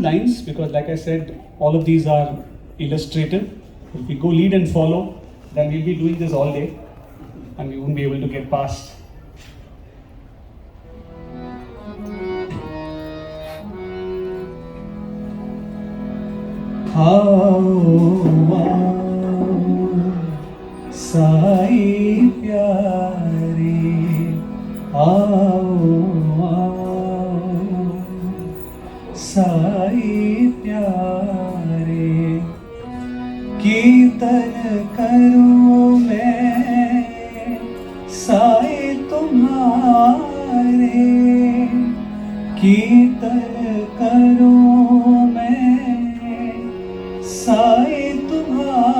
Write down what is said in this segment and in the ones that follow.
lines because, like I said, all of these are illustrative. If we go lead and follow, then we'll be doing this all day and we won't be able to get past. Sai प्यारे साई प्यारे कीर्तन करूं मैं साई तुम्हारे कीर्तन करूं मैं साई तुम्हारे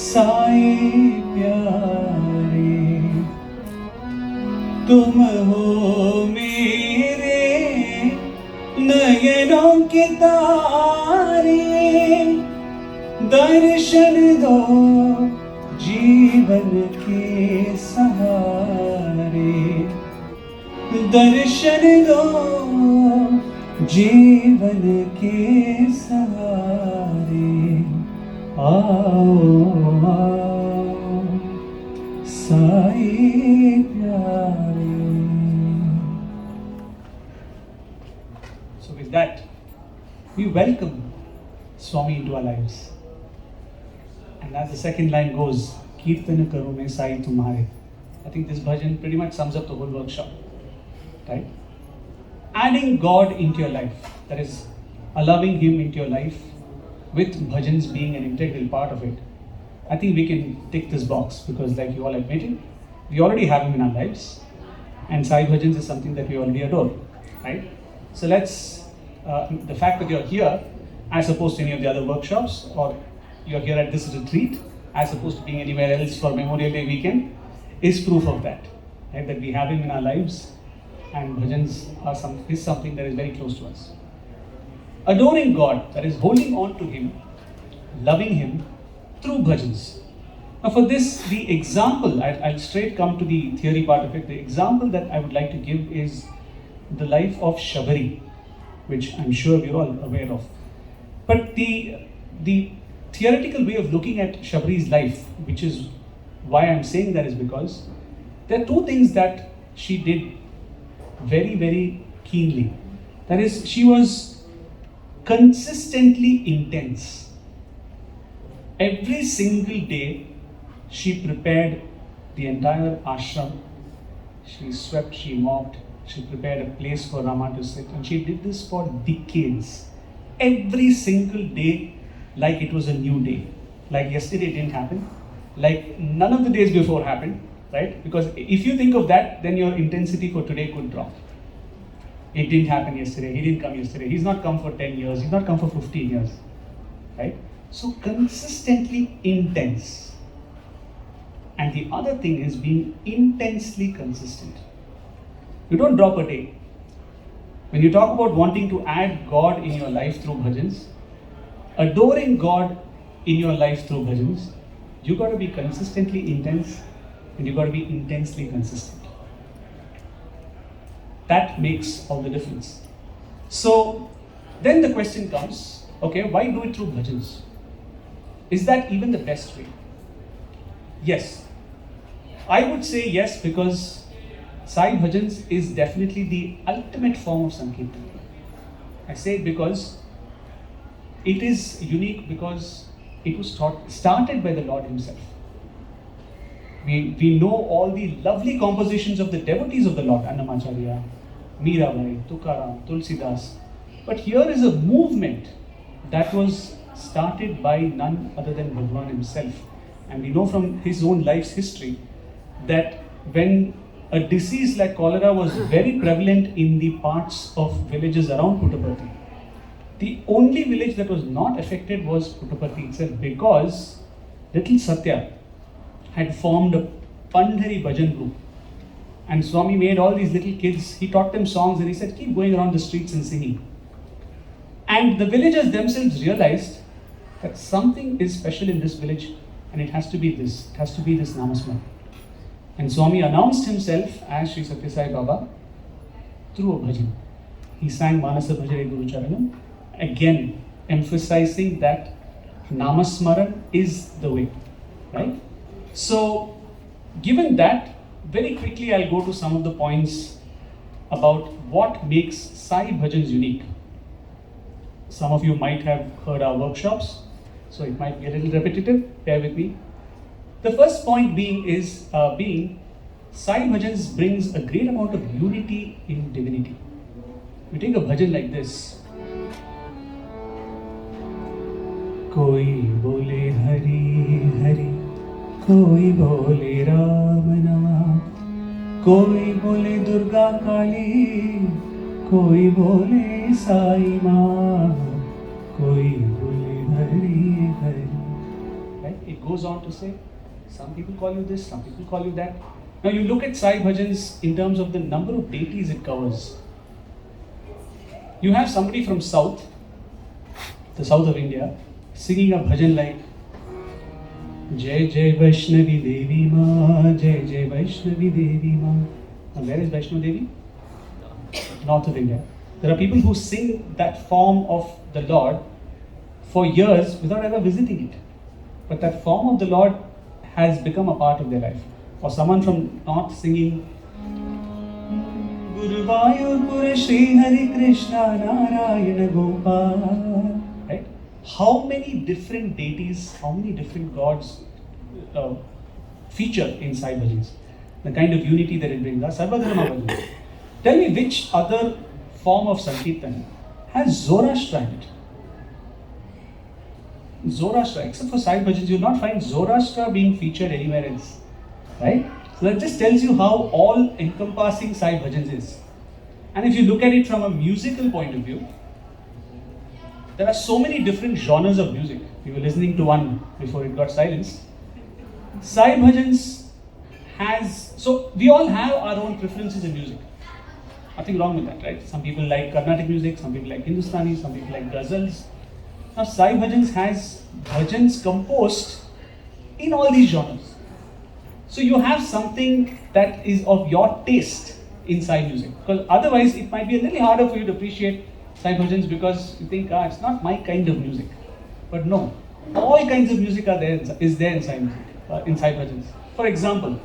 साई प्यारे तुम हो मेरे नयनों के तारे दर्शन दो जीवन के सहारे दर्शन दो जीवन के सहारे आओ आओ साई प्यारे. So with that, we welcome Swami into our lives. And as the second line goes, Kirtan karu mein sai tumhare. I think this bhajan pretty much sums up the whole workshop. Right? Adding God into your life, that is, allowing Him into your life, with bhajans being an integral part of it. I think we can tick this box because, like you all admitted, we already have Him in our lives, and Sai bhajans is something that we already adore, right? So let's, the fact that you're here, as opposed to any of the other workshops, or you're here at this retreat, as opposed to being anywhere else for Memorial Day weekend, is proof of that, right? That we have Him in our lives. And bhajans is something that is very close to us. Adoring God, that is holding on to Him, loving Him through bhajans. Now for this, the example, I'll straight come to the theory part of it. The example that I would like to give is the life of Shabari, which I'm sure we're all aware of. But the theoretical way of looking at Shabari's life, which is why I'm saying that, is because there are two things that she did very, very keenly. That is, she was consistently intense. Every single day, she prepared the entire ashram. She swept, she mopped, she prepared a place for Rama to sit, and she did this for decades. Every single day, like it was a new day. Like yesterday didn't happen, like none of the days before happened. Right? Because if you think of that, then your intensity for today could drop. It didn't happen yesterday, he didn't come yesterday, he's not come for 10 years, he's not come for 15 years. Right? So consistently intense. And the other thing is being intensely consistent. You don't drop a day. When you talk about wanting to add God in your life through bhajans, adoring God in your life through bhajans, you got to be consistently intense. And you've got to be intensely consistent. That makes all the difference. So then the question comes, okay, why do it through bhajans? Is that even the best way? Yes. I would say yes, because Sai bhajans is definitely the ultimate form of Sankirtan. I say it because it is unique, because it was started by the Lord Himself. We know all the lovely compositions of the devotees of the Lord, Annamacharya, Mirabai, Tukaram, Tulsidas. But here is a movement that was started by none other than Bhagwan Himself. And we know from His own life's history that when a disease like cholera was very prevalent in the parts of villages around Puttaparthi, the only village that was not affected was Puttaparthi itself, because little Sathya had formed a Pandhari bhajan group. And Swami made all these little kids, he taught them songs, and he said, keep going around the streets and singing. And the villagers themselves realized that something is special in this village, and it has to be this Namasmara. And Swami announced himself as Sri Sathya Sai Baba through a bhajan. He sang Manasa Bhajare Guru Charanam, again emphasizing that Namasmaran is the way, right? So, given that, very quickly I'll go to some of the points about what makes Sai Bhajans unique. Some of you might have heard our workshops, so it might be a little repetitive, bear with me. The first point being Sai Bhajans brings a great amount of unity in divinity. We take a bhajan like this. Koi bole Hari Hari, koi bole Ram Naam, koi bole Durga Kali, koi bole Sai Ma, koi bole Hari Hari. Right? It goes on to say, some people call you this, some people call you that. Now you look at Sai Bhajans in terms of the number of deities it covers. You have somebody from south, the south of India, singing a bhajan like Jai Jai Vaishnavi Devi Ma, Jai Jai Vaishnavi Devi Ma. Now where is Vaishnavi Devi? North of India. There are people who sing that form of the Lord for years without ever visiting it. But that form of the Lord has become a part of their life. Or someone from north singing Guru Vayur Shri Hari Krishna Narayana Gopal. Right? How many different deities, how many different gods feature in Sai Bhajans? The kind of unity that it brings. Sarvadharma Bhajan. Tell me which other form of Sankirtan has Zoroaster in it? Zoroaster, except for Sai Bhajans, you will not find Zoroaster being featured anywhere else. Right? So that just tells you how all-encompassing Sai Bhajans is. And if you look at it from a musical point of view, there are so many different genres of music. We were listening to one before it got silenced. Sai Bhajans has, so we all have our own preferences in music. Nothing wrong with that, right? Some people like Carnatic music, some people like Hindustani, some people like ghazals. Now Sai Bhajans has bhajans composed in all these genres. So you have something that is of your taste in Sai music. Because otherwise it might be a little harder for you to appreciate Sai Bhajans because you think, it's not my kind of music. But no, all kinds of music is there in Sai music, in Sai Bhajans. For example,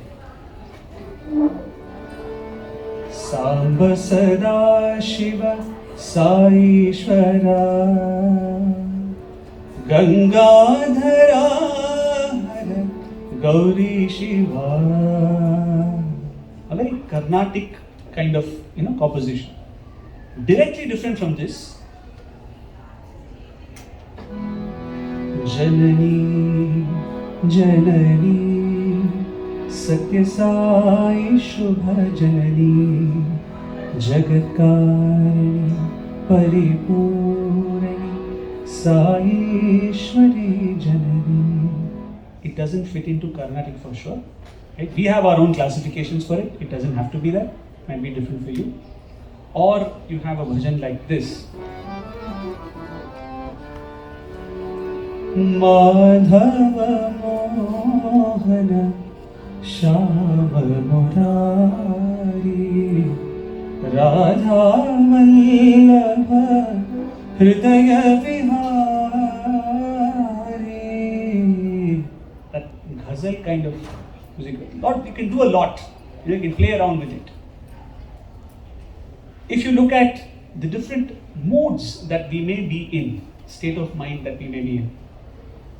Samba Sada Shiva Saishwara Gangadhara Gauri Shiva. A very Carnatic kind of composition. Directly different from this, Janani Janani Sathya Sai Shubha Janani Jagatkari Paripurani Saishwari Janani. It doesn't fit into Carnatic for sure. Right? We have our own classifications for it. It doesn't have to be that. It might be different for you. Or you have a bhajan like this. Madhava Mohana Shava Murari Radha Vallabha Hridaya Vihari. That ghazal kind of music. You can do a lot. You can play around with it. If you look at the different moods that we may be in, state of mind that we may be in,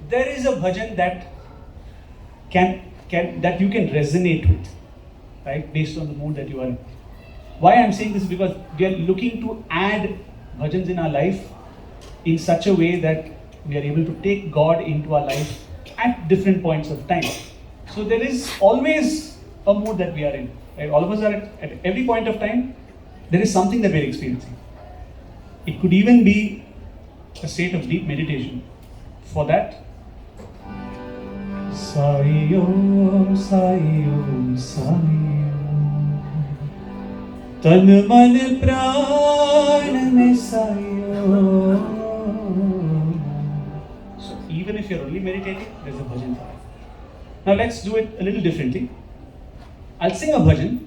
there is a bhajan that that you can resonate with, right, based on the mood that you are in. Why I'm saying this is because we are looking to add bhajans in our life in such a way that we are able to take God into our life at different points of time. So there is always a mood that we are in. Right? All of us are at every point of time. There is something that we are experiencing. It could even be a state of deep meditation. For that, Sai Om, Sai Om, Sai Om, Tan Man Pran Mein Sai Om. So even if you're only meditating, there's a bhajan for it. Now let's do it a little differently. I'll sing a bhajan.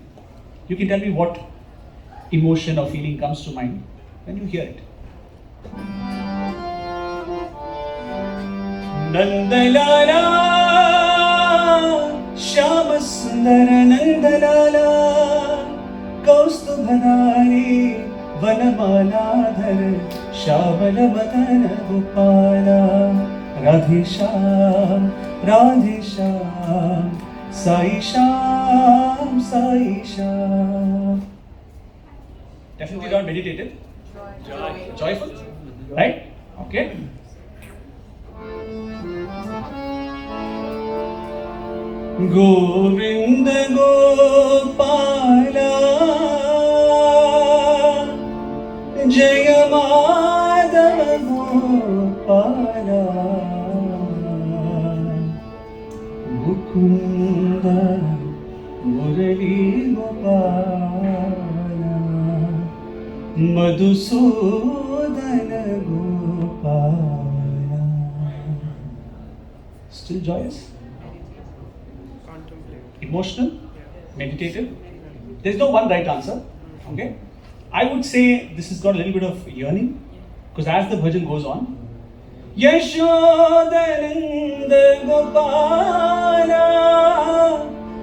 You can tell me what emotion or feeling comes to mind when you hear it. Nandalala, Shama Sundara Nandalala, Kaustubhanari, Vanamaladhar, Shavala Madana Gopala, Radhe Shyam, Radhe Shyam, Sai Shyam, Sai Shyam. Definitely not meditative. Joyful. Right? Okay. Govinda Gopala, Jaya Madhava Gopala, Mukunda Murali Gopala, Madhusudana Gopala. Still joyous? Emotional? Meditative? There's no one right answer. Okay? I would say this has got a little bit of yearning, because as the bhajan goes on, Yashodananda Gopala,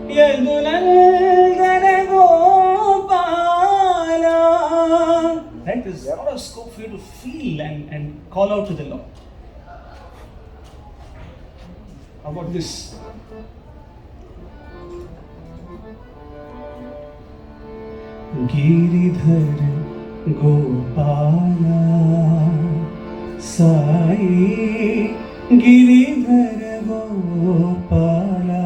Yadunandana Gopala. Right? There's a lot of scope for you to feel and call out to the Lord. How about this? Giridhar Gopala, Sai Giridhar Gopala,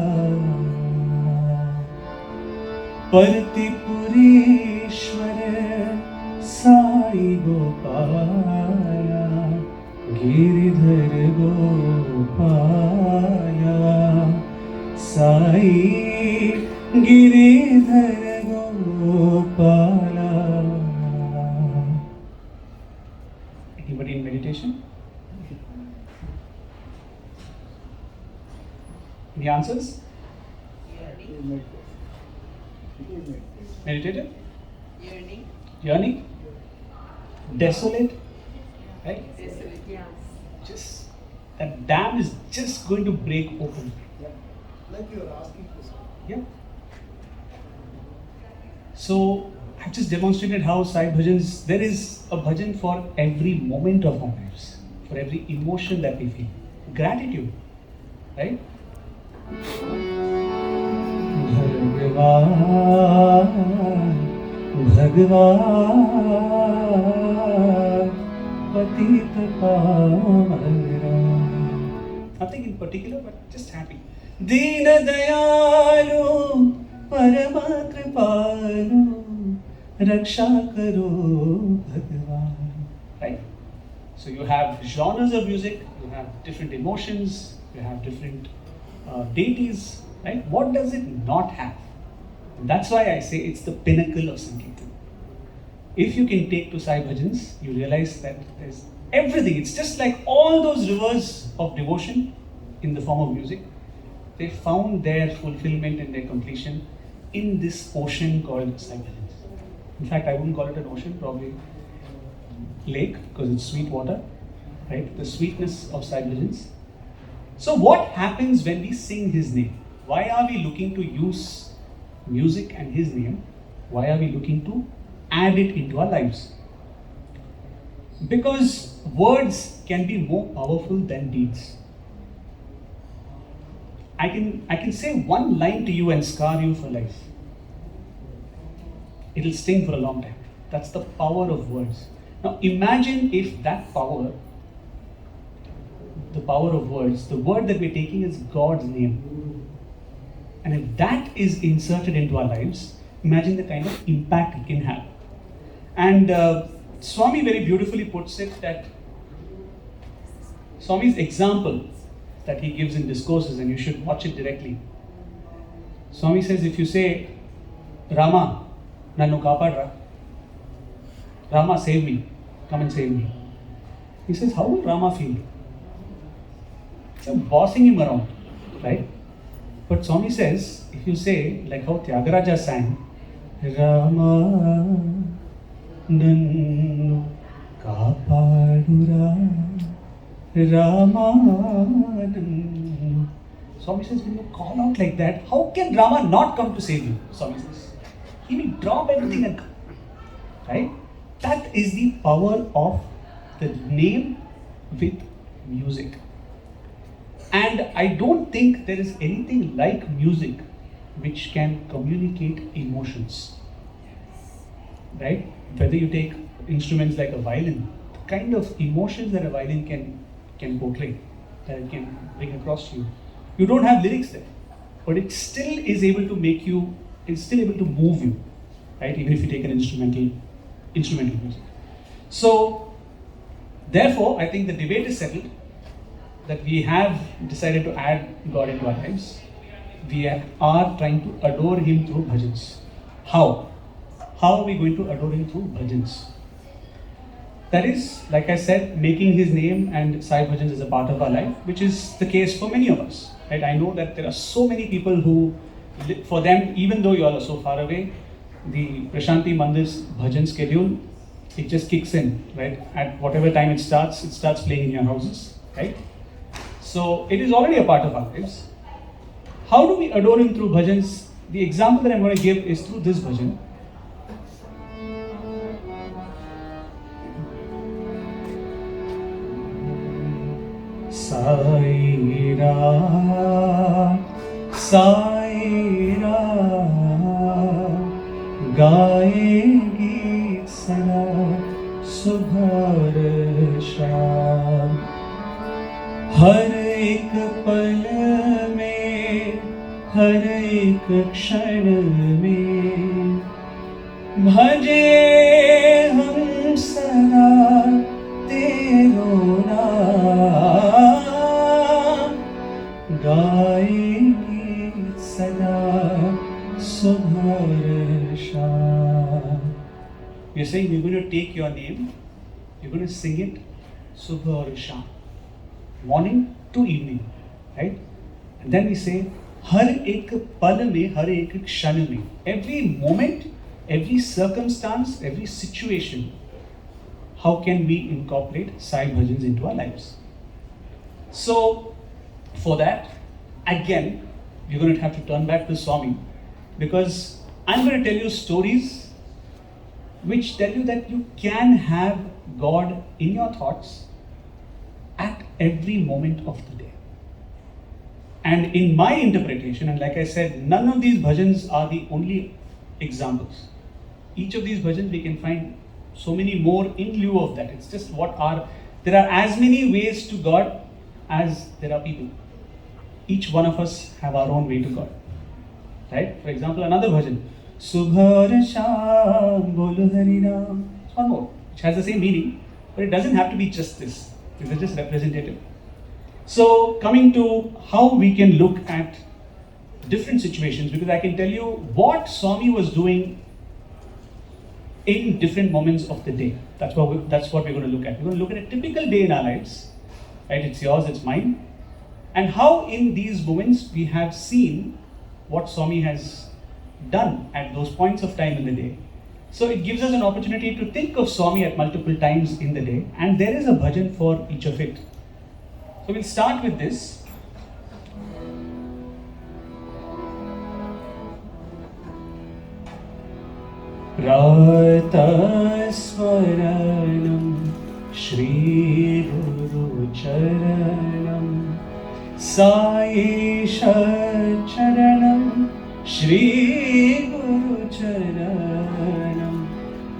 Partipurishwar Sai Gopala, Giridhar Gopala, Sai Giridhar Gopala. Anybody in meditation? Any answers? Meditative? Yearning? Desolate? Right? Desolate, yeah. Just that dam is just going to break open. Yeah. Like you are asking for something. Yeah. So I've just demonstrated how Sai Bhajans, there is a bhajan for every moment of our lives, for every emotion that we feel. Gratitude, right? Bhagwan, Bhagwan, Patita Pamara. Nothing in particular, but just happy. Deena Dayalu, Parama Kripalu, Raksha Karo Bhagwan. Right? So you have genres of music, you have different emotions, you have different deities, right? What does it not have? And that's why I say it's the pinnacle of Sankirtan. If you can take to Sai Bhajans, you realize that there's everything. It's just like all those rivers of devotion in the form of music. They found their fulfillment and their completion in this ocean called Sai Bhajans. In fact, I wouldn't call it an ocean, probably lake, because it's sweet water, right? The sweetness of Sai Bhajans. So what happens when we sing His name? Why are we looking to use music and His name? Why are we looking to add it into our lives? Because words can be more powerful than deeds. I can say one line to you and scar you for life. It'll sting for a long time. That's the power of words. Now imagine if that power, the power of words, the word that we're taking is God's name. And if that is inserted into our lives, imagine the kind of impact it can have. And Swami very beautifully puts it that Swami's example that he gives in discourses, and you should watch it directly. Swami says, if you say, Rama, Nannu Kapadra, Rama, save me, come and save me. He says, how will Rama feel? So bossing him around, right? But Swami says, if you say, like how Tyagaraja sang, Rama Nannu Kapadura, Rama Nannu. Swami says, when you call out like that, how can Rama not come to save you? Swami says, he will drop everything and come. Right? That is the power of the name with music. And I don't think there is anything like music which can communicate emotions. Right? Whether you take instruments like a violin, the kind of emotions that a violin can portray, that it can bring across to you. You don't have lyrics there, but it still is able to make you, it's still able to move you, right? Even if you take an instrumental music. So, therefore, I think the debate is settled that we have decided to add God into our lives. We are trying to adore Him through bhajans. How? How are we going to adore Him through bhajans? That is, like I said, making His name and Sai bhajans as a part of our life, which is the case for many of us. Right? I know that there are so many people who, for them, even though you all are so far away, the Prashanti Mandir's bhajan schedule, it just kicks in, right? At whatever time it starts playing in your houses, right? So it is already a part of our lives. How do we adore Him through bhajans? The example that I'm going to give is through this bhajan. Sai Ra, Sai Ra, गाएगी सदा सुबह शाम, हर एक पल में, हर एक क्षण में, भजे हम सदा तेरो नाम, गाएगी सदा सुबह शाम. You're saying we're going to take your name, you're going to sing it subha aur sham, morning to evening, right? And then we say har ek pal mein, har ek kshan mein, every moment, every circumstance, every situation, how can we incorporate Sai bhajans into our lives? So for that, again, you're going to have to turn back to Swami, because I'm going to tell you stories which tell you that you can have God in your thoughts at every moment of the day. And in my interpretation, and like I said, none of these bhajans are the only examples. Each of these bhajans we can find so many more in lieu of that. It's just there are as many ways to God as there are people. Each one of us have our own way to God. Right? For example, another bhajan, Subha aur Sham Bolo Hari Ram. It's one more, which has the same meaning, but it doesn't have to be just this. It's just representative. So, coming to how we can look at different situations, because I can tell you what Swami was doing in different moments of the day. That's what we're going to look at. We're going to look at a typical day in our lives. Right? It's yours, it's mine. And how in these moments we have seen what Swami has done at those points of time in the day. So it gives us an opportunity to think of Swami at multiple times in the day, and there is a bhajan for each of it. So we'll start with this. Rata Swaranam Shri Guru Charanam Sai Charanam Shri Guru Charanam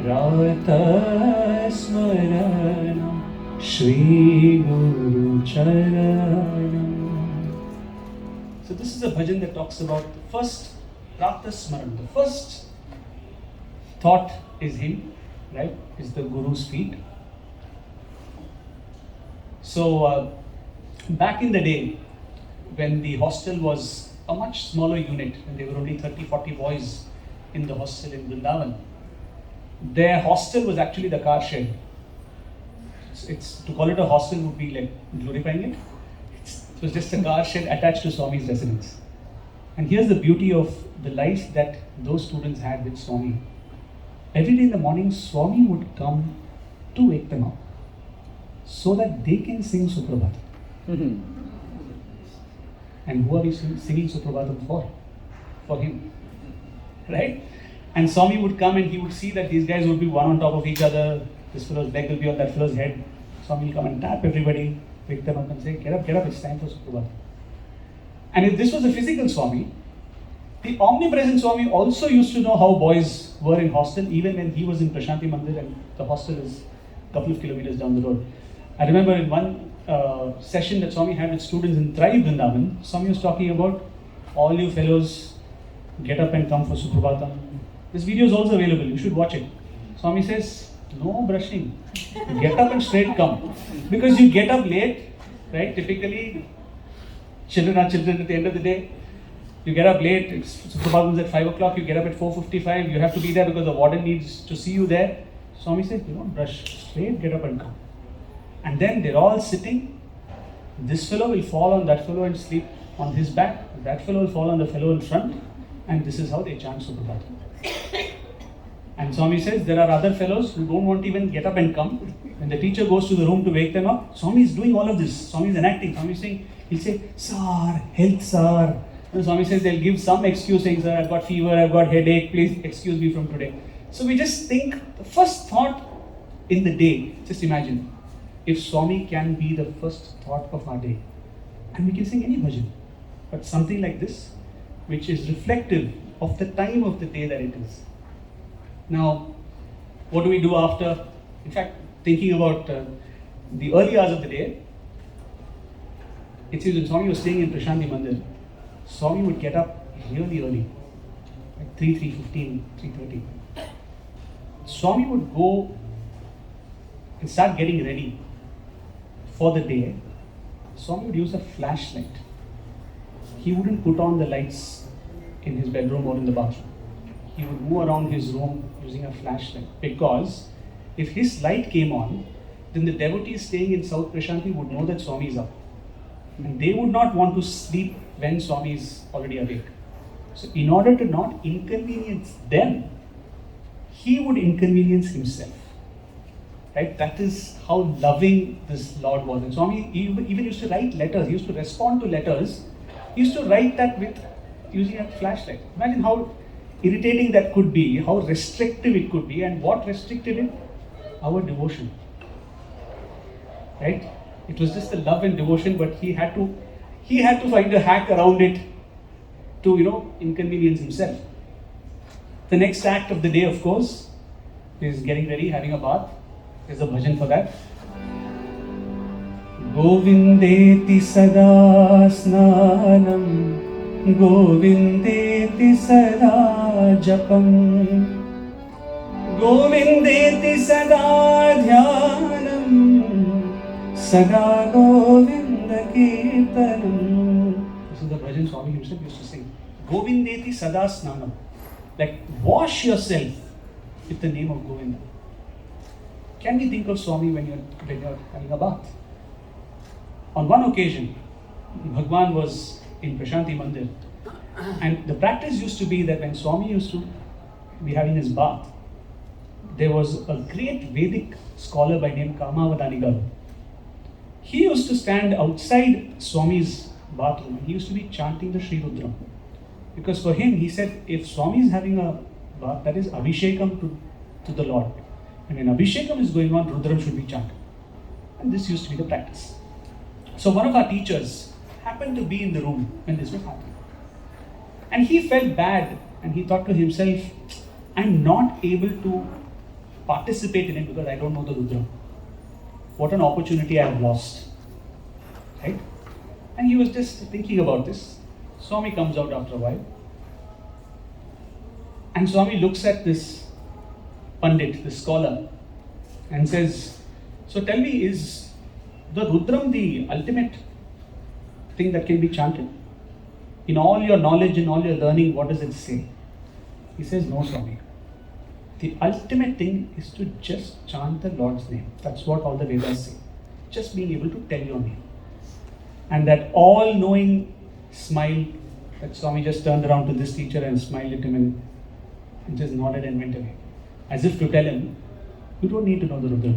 Rata Swaranam Shri Guru Charanam. So this is a bhajan that talks about the first Prata Smaran. The first thought is him, right? Is the Guru's feet. So back in the day, when the hostel was a much smaller unit, and there were only 30-40 boys in the hostel in Vrindavan, their hostel was actually the car shed. It's to call it a hostel would be like glorifying it. It was just a car shed attached to Swami's residence. And here's the beauty of the life that those students had with Swami. Every day in the morning, Swami would come to wake them up so that they can sing Suprabhatam. And who are we singing Suprabhatam for? For him. Right? And Swami would come and he would see that these guys would be one on top of each other. This fellow's leg will be on that fellow's head. Swami will come and tap everybody, wake them up and say, get up, it's time for Suprabhatam. And if this was a physical Swami, the Omnipresence Swami also used to know how boys were in hostel, even when he was in Prashanti Mandir and the hostel is a couple of kilometers down the road. I remember in one session that Swami had with students in Thrive Vrindavan, Swami was talking about all you fellows get up and come for Suprabhatam. This video is also available, you should watch it. Swami says, no brushing, get up and straight come. Because you get up late, right? Typically, children are children at the end of the day. You get up late, Suprabhatam is at 5 o'clock, you get up at 4:55, you have to be there because the warden needs to see you there. Swami says, you don't brush, straight get up and come. And then they're all sitting. This fellow will fall on that fellow and sleep on his back. That fellow will fall on the fellow in front. And this is how they chant Suprabhatam. And Swami says, there are other fellows who don't want to even get up and come. When the teacher goes to the room to wake them up, Swami is doing all of this. Swami is enacting. Swami is saying, he'll say, Sir, health, sir. And Swami says, they'll give some excuse saying, sir, I've got fever, I've got headache, please excuse me from today. So we just think, the first thought in the day, just imagine, if Swami can be the first thought of our day, and we can sing any bhajan, but something like this, which is reflective of the time of the day that it is. Now, what do we do after? In fact, thinking about the early hours of the day, it seems when Swami was staying in Prashanti Mandir, Swami would get up really early, like 3:15, 3:30. Swami would go and start getting ready for the day. Swami would use a flashlight. He wouldn't put on the lights in his bedroom or in the bathroom. He would move around his room using a flashlight, because if his light came on, then the devotees staying in South Prashanti would know that Swami is up. And they would not want to sleep when Swami is already awake. So in order to not inconvenience them, he would inconvenience himself. Right? That is how loving this Lord was. And Swami even used to write letters. He used to respond to letters. He used to write that with using a flashlight. Imagine how irritating that could be, how restrictive it could be, and what restricted it? Our devotion. Right? It was just the love and devotion, but he had to find a hack around it to, inconvenience himself. The next act of the day, of course, is getting ready, having a bath. There's a bhajan for that. Govindeti sada snanam, Govindeti sada japam, Govindeti sada dhyanam, sada Govinda kirtanam. This is the bhajan Swami himself used to sing. Govindeti sada snanam. Like, wash yourself with the name of Govinda. Can we think of Swami when you're having a bath? On one occasion, Bhagwan was in Prashanti Mandir, and the practice used to be that when Swami used to be having his bath, there was a great Vedic scholar by name Kamavadani Garu. He used to stand outside Swami's bathroom and he used to be chanting the Sri Rudram. Because for him, he said, if Swami is having a bath, that is Abhishekam to the Lord. And when Abhishekam is going on, Rudram should be chanted. And this used to be the practice. So one of our teachers happened to be in the room when this was happening. And he felt bad and he thought to himself, I'm not able to participate in it because I don't know the Rudram. What an opportunity I have lost. Right? And he was just thinking about this. Swami comes out after a while. And Swami looks at this Pandit, this scholar, and says, so tell me, is the Rudram the ultimate thing that can be chanted? In all your knowledge and all your learning, what does it say? He says, no, Swami. The ultimate thing is to just chant the Lord's name. That's what all the Vedas say. Just being able to tell your name. And that all-knowing smile That Swami just turned around to this teacher and smiled at him and just nodded and went away. As if to tell him, you don't need to know the Rudra.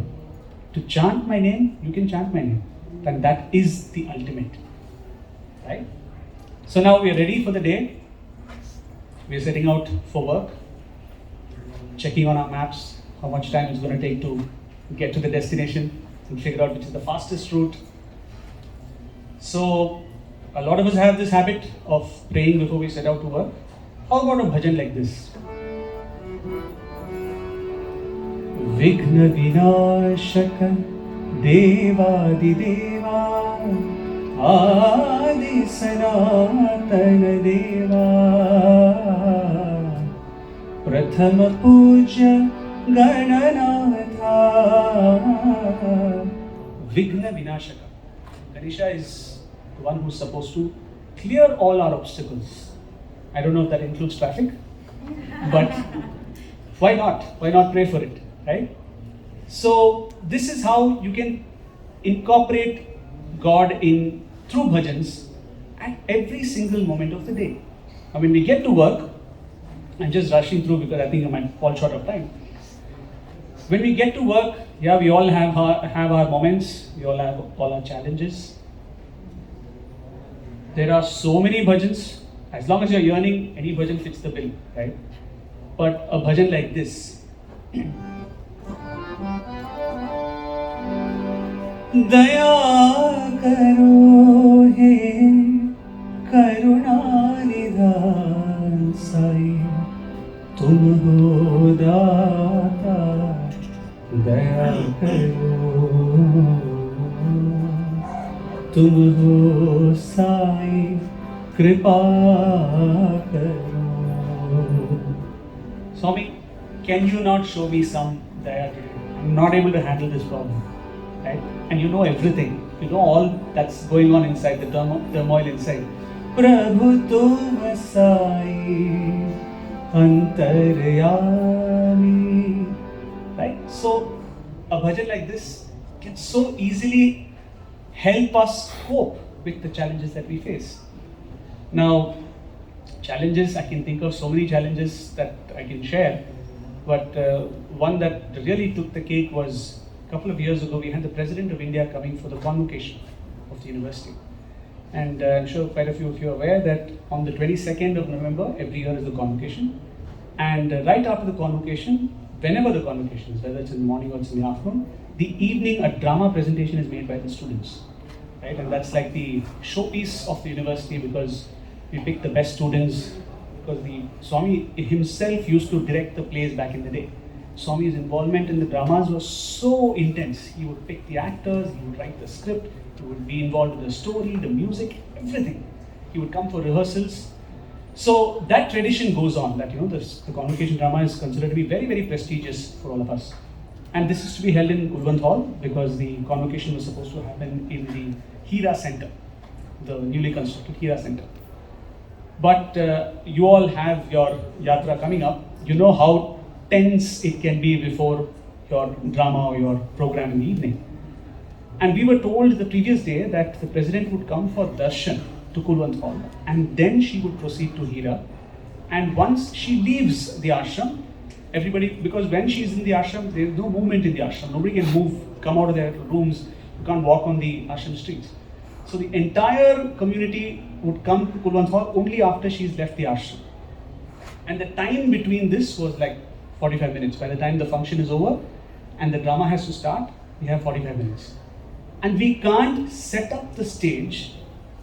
To chant my name, you can chant my name. And that is the ultimate. Right? So now we are ready for the day. We are setting out for work, checking on our maps, how much time it's going to take to get to the destination and figure out which is the fastest route. So, a lot of us have this habit of praying before we set out to work. How about a bhajan like this? Vigna vinashaka devadideva adi sanatana deva prathama puja gananatha Vigna vinashaka. Ganesha is the one who's supposed to clear all our obstacles. I don't know if that includes traffic, but why not? Why not pray for it, right? So this is how you can incorporate God in through bhajans at every single moment of the day. Now when we get to work, I'm just rushing through because I think I might fall short of time. When we get to work, yeah, we all have our moments, we all have all our challenges. There are so many bhajans. As long as you're yearning, any bhajan fits the bill, right? But a bhajan like this. Daya karo he karuna nidhan sai tum ho data daya karo tum ho sai kripa karo. Swami, can you not show me some daya today? I'm not able to handle this problem, right? And you know everything. You know all that's going on inside, the turmoil inside. Prabhu tum sai antaryami. Right? So, a bhajan like this can so easily help us cope with the challenges that we face. Now, challenges, I can think of so many challenges that I can share, but one that really took the cake was a couple of years ago. We had the President of India coming for the convocation of the university. And I'm sure quite a few of you are aware that on the 22nd of November, every year is the convocation. And right after the convocation, whenever the convocation is, whether it's in the morning or it's in the afternoon, the evening a drama presentation is made by the students. Right? And that's like the showpiece of the university because we pick the best students, because the Swami himself used to direct the plays back in the day. Swami's involvement in the dramas was so intense. He would pick the actors, he would write the script, he would be involved in the story, the music, everything. He would come for rehearsals. So that tradition goes on, that the convocation drama is considered to be very, very prestigious for all of us. And this is to be held in Kulwant Hall because the convocation was supposed to happen in the Hira Center, the newly constructed Hira Center. But you all have your yatra coming up. You know how tense it can be before your drama or your program in the evening. And we were told the previous day that the president would come for darshan to Kulwant Hall and then she would proceed to Hira. And once she leaves the ashram, everybody, because when she's in the ashram, there is no movement in the ashram. Nobody can move, come out of their rooms, you can't walk on the ashram streets. So the entire community would come to Kulwant Hall only after she's left the ashram. And the time between this was like 45 minutes. By the time the function is over and the drama has to start, we have 45 minutes. And we can't set up the stage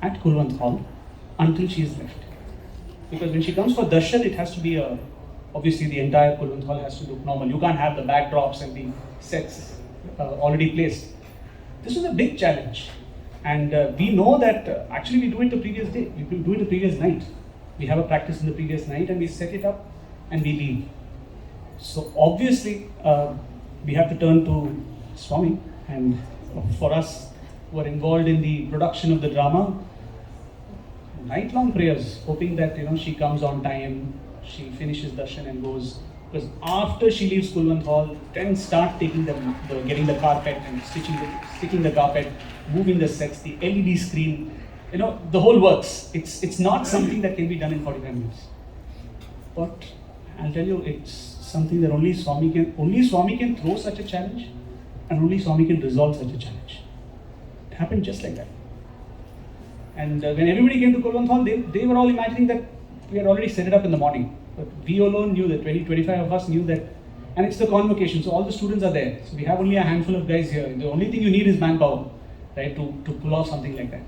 at Kulwant Hall until she's left. Because when she comes for darshan, it has to be obviously the entire Kulwant Hall has to look normal. You can't have the backdrops and the sets already placed. This was a big challenge. And we know that actually we do it the previous day, we do it the previous night. We have a practice in the previous night and we set it up and we leave. So obviously we have to turn to Swami, and for us who are involved in the production of the drama, night-long prayers, hoping that she comes on time, she finishes darshan and goes. Because after she leaves Kulwant Hall, then start taking getting the carpet and sticking the carpet, moving the sets, the LED screen, the whole works. It's not something that can be done in 45 minutes. But I'll tell you, it's something that only Swami can throw such a challenge, and only Swami can resolve such a challenge. It happened just like that. And when everybody came to Kulwant Hall, they were all imagining that we had already set it up in the morning. But we alone knew that 25 of us knew that, and it's the convocation, so all the students are there. So we have only a handful of guys here. The only thing you need is manpower, right, to pull off something like that.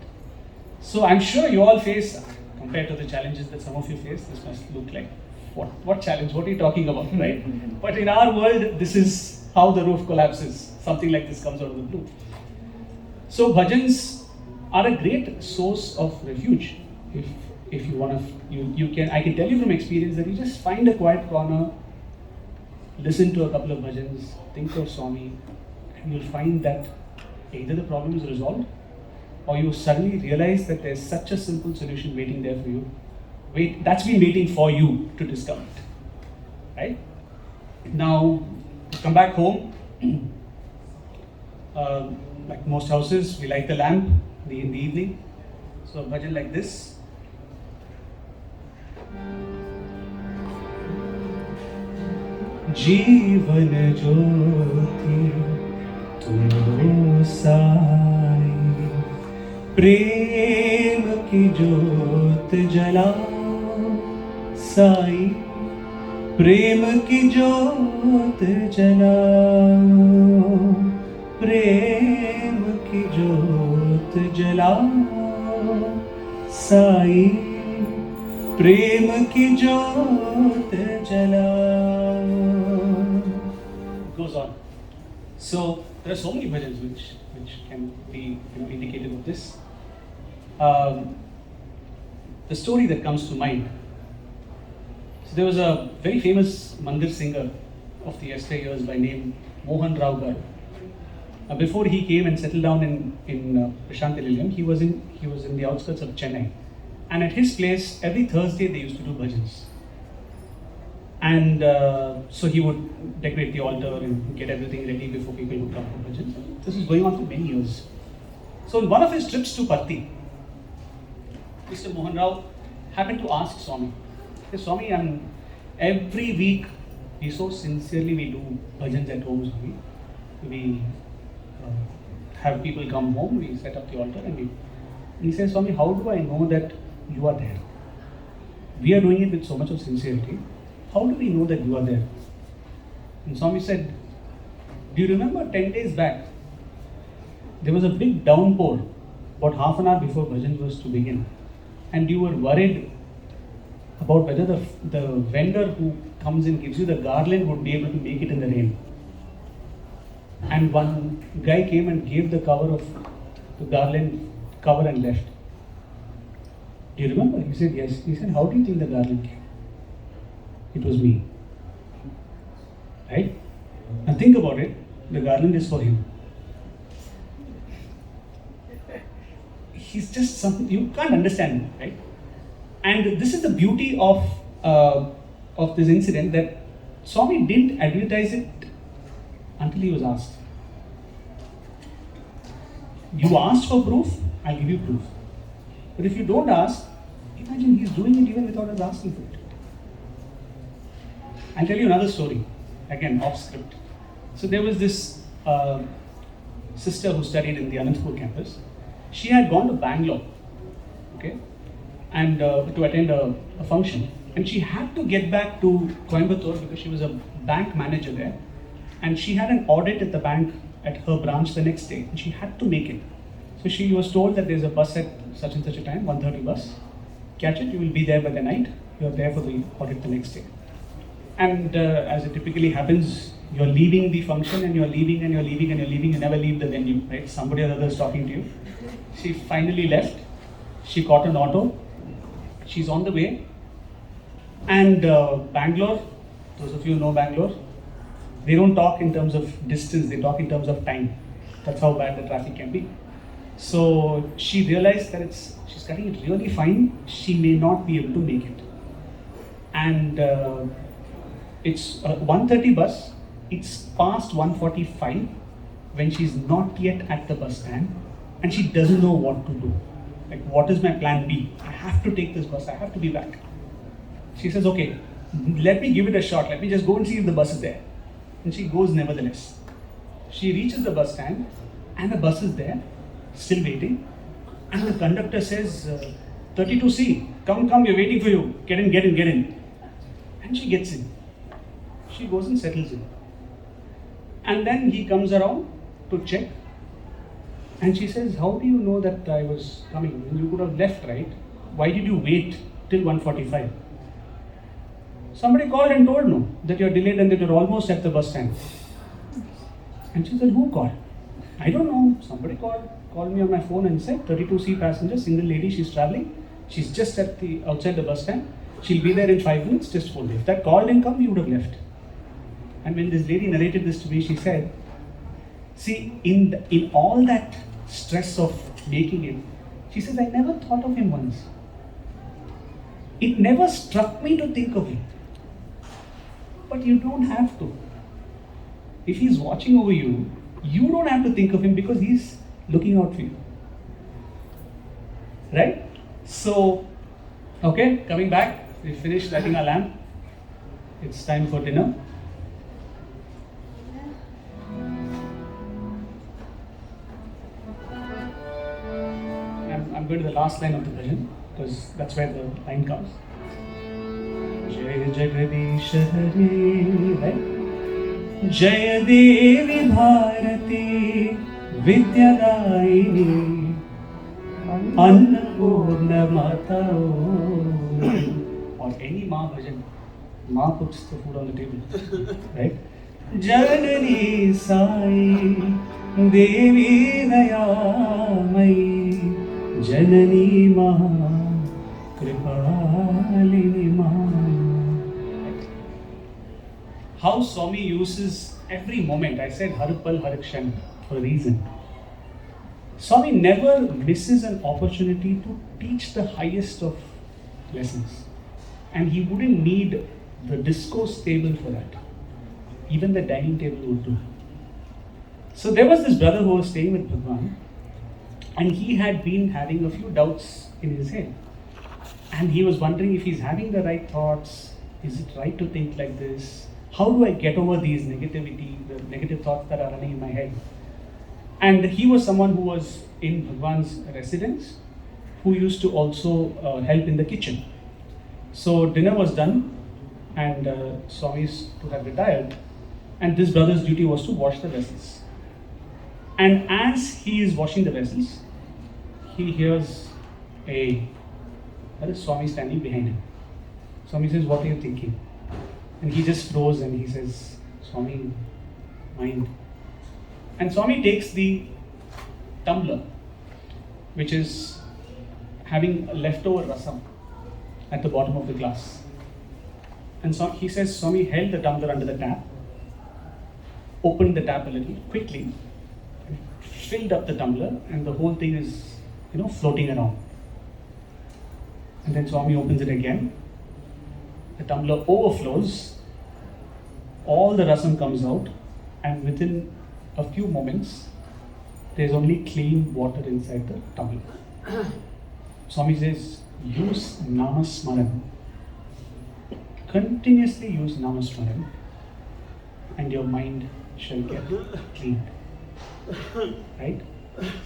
So I'm sure you all face, compared to the challenges that some of you face, this must look like, what challenge? What are you talking about, right? But in our world, this is how the roof collapses. Something like this comes out of the blue. So bhajans are a great source of refuge. If you want to, you can. I can tell you from experience that you just find a quiet corner, listen to a couple of bhajans, think of Swami, and you'll find that either the problem is resolved, or you suddenly realize that there's such a simple solution waiting there for you. That's been waiting for you to discover it. Right? Now, come back home. Like most houses, we light the lamp in the evening. So a bhajan like this. Jeevan Jyoti तुम हो साई, प्रेम की ज्योत जलाओ साई, प्रेम की ज्योत जलाओ, प्रेम की ज्योत जलाओ साई, प्रेम की ज्योत जलाओ. Goes on. So there are so many bhajans which can be indicative of this. The story that comes to mind. So there was a very famous mandir singer of the yesteryears by name Mohan Rao Garu. Before he came and settled down in Prashantinilayam, he was in the outskirts of Chennai. And at his place, every Thursday they used to do bhajans. And so he would decorate the altar and get everything ready before people would come for bhajans. This was going on for many years. So in one of his trips to Patti, Mr. Mohan Rao happened to ask Swami, "Hey, Swami, every week we so sincerely we do bhajans at home, Swami. We have people come home, we set up the altar and he says, Swami, how do I know that you are there? We are doing it with so much of sincerity. How do we know that you are there?" And Swami said, "Do you remember 10 days back, there was a big downpour about half an hour before bhajan was to begin, and you were worried about whether the vendor who comes and gives you the garland would be able to make it in the rain. And one guy came and gave the cover of the garland cover and left. Do you remember?" He said, "Yes." He said, "How do you think the garland came?" "It was me." Right? Now think about it. The garland is for him. He's just something you can't understand, right? And this is the beauty of this incident, that Swami didn't advertise it until he was asked. You asked for proof, I'll give you proof. But if you don't ask, imagine he's doing it even without us asking for it. I'll tell you another story, again off script. So there was this sister who studied in the Anantapur campus. She had gone to Bangalore, okay, and to attend a function, and she had to get back to Coimbatore because she was a bank manager there, and she had an audit at the bank at her branch the next day, and she had to make it. So she was told that there's a bus at such and such a time, 1:30 bus. Catch it, you will be there by the night. You are there for the audit the next day. And as it typically happens, you're leaving the function and you're leaving and you're leaving and you're leaving. You never leave the venue, right? Somebody or other is talking to you. She finally left. She caught an auto. She's on the way. And Bangalore, those of you who know Bangalore, they don't talk in terms of distance, they talk in terms of time. That's how bad the traffic can be. So she realized that she's cutting it really fine. She may not be able to make it. And it's a 1:30 bus. It's past 1:45 when she's not yet at the bus stand, and she doesn't know what to do. Like, what is my plan B? I have to take this bus. I have to be back. She says, okay, let me give it a shot. Let me just go and see if the bus is there. And she goes nevertheless. She reaches the bus stand and the bus is there, still waiting. And the conductor says, 32C, come, we're waiting for you. Get in. And she gets in. She goes and settles in. And then he comes around to check. And she says, how do you know that I was coming? You could have left, right? Why did you wait till 1:45? Somebody called and told no, that you're delayed and that you're almost at the bus stand. And she said, who called? I don't know. Somebody called me on my phone and said, 32C passenger, single lady, she's traveling. She's just outside the bus stand. She'll be there in 5 minutes, just hold it. If that call didn't come, you would have left. And when this lady narrated this to me, she said, see, in all that stress of making it, she says, I never thought of him once. It never struck me to think of him. But you don't have to. If he's watching over you, you don't have to think of him because he's looking out for you. Right? So, okay, coming back, we finished lighting our lamp. It's time for dinner. I'm going to the last line of the bhajan because that's where the line comes. Jai Jagadish Hare, right? Jaya Devi Bharati Vidyadaini Annapurna Mata. Or any Ma bhajan, Ma puts the food on the table, right? Janani Sai Devi Dayamai Janani Maha Kripalini Maha. How Swami uses every moment. I said Harpal Harakshan for a reason. Swami never misses an opportunity to teach the highest of lessons. And he wouldn't need the discourse table for that. Even the dining table would do. So there was this brother who was staying with Bhagwan, and he had been having a few doubts in his head. And he was wondering if he's having the right thoughts. Is it right to think like this? How do I get over these the negative thoughts that are running in my head? And he was someone who was in Bhagwan's residence, who used to also help in the kitchen. So dinner was done, and Swamis to have retired, and this brother's duty was to wash the vessels. And as he is washing the vessels, he hears that is Swami standing behind him. Swami says, what are you thinking? And he just froze and he says, Swami, mind. And Swami takes the tumbler, which is having a leftover rasam at the bottom of the glass. And so he says, Swami held the tumbler under the tap, opened the tap a little quickly, filled up the tumbler, and the whole thing is, floating around. And then Swami opens it again. The tumbler overflows, all the rasam comes out, and within a few moments, there's only clean water inside the tumbler. Swami says, use Namasmaran. Continuously use Namasmaran, and your mind shall get cleaned. Right?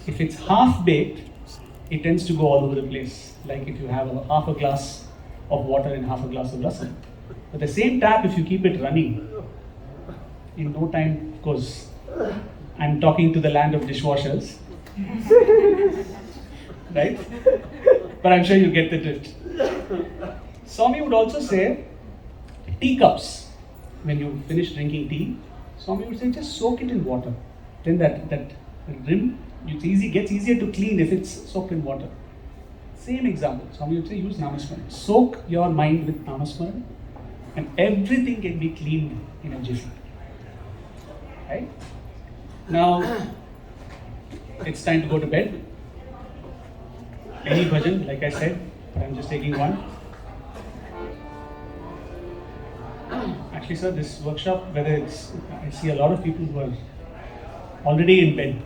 If it's half-baked, it tends to go all over the place. Like if you have half a glass of water and half a glass of rasam. But the same tap, if you keep it running, in no time, of course, I'm talking to the land of dishwashers. Right? But I'm sure you get the drift. Swami would also say, teacups. When you finish drinking tea, Swami would say, just soak it in water. Then that rim, gets easier to clean if it's soaked in water. Same example. Swami would say, use Namasmaran. Soak your mind with Namasmaran, and everything can be cleaned in a jiffy. Right? Now, it's time to go to bed. Any bhajan, like I said, but I'm just taking one. Actually, sir, this workshop, I see a lot of people who are already in bed,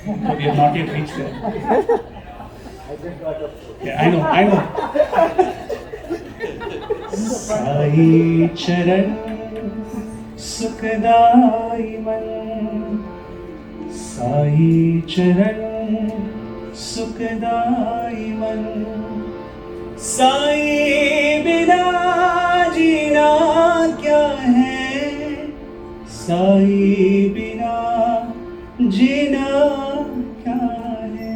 but we have not yet reached there. I just got up. Yeah, I know. Sai charan sukhdai man, Sai charan sukhdai man, Sai bina जीना क्या है, Sai bina जीना क्या है.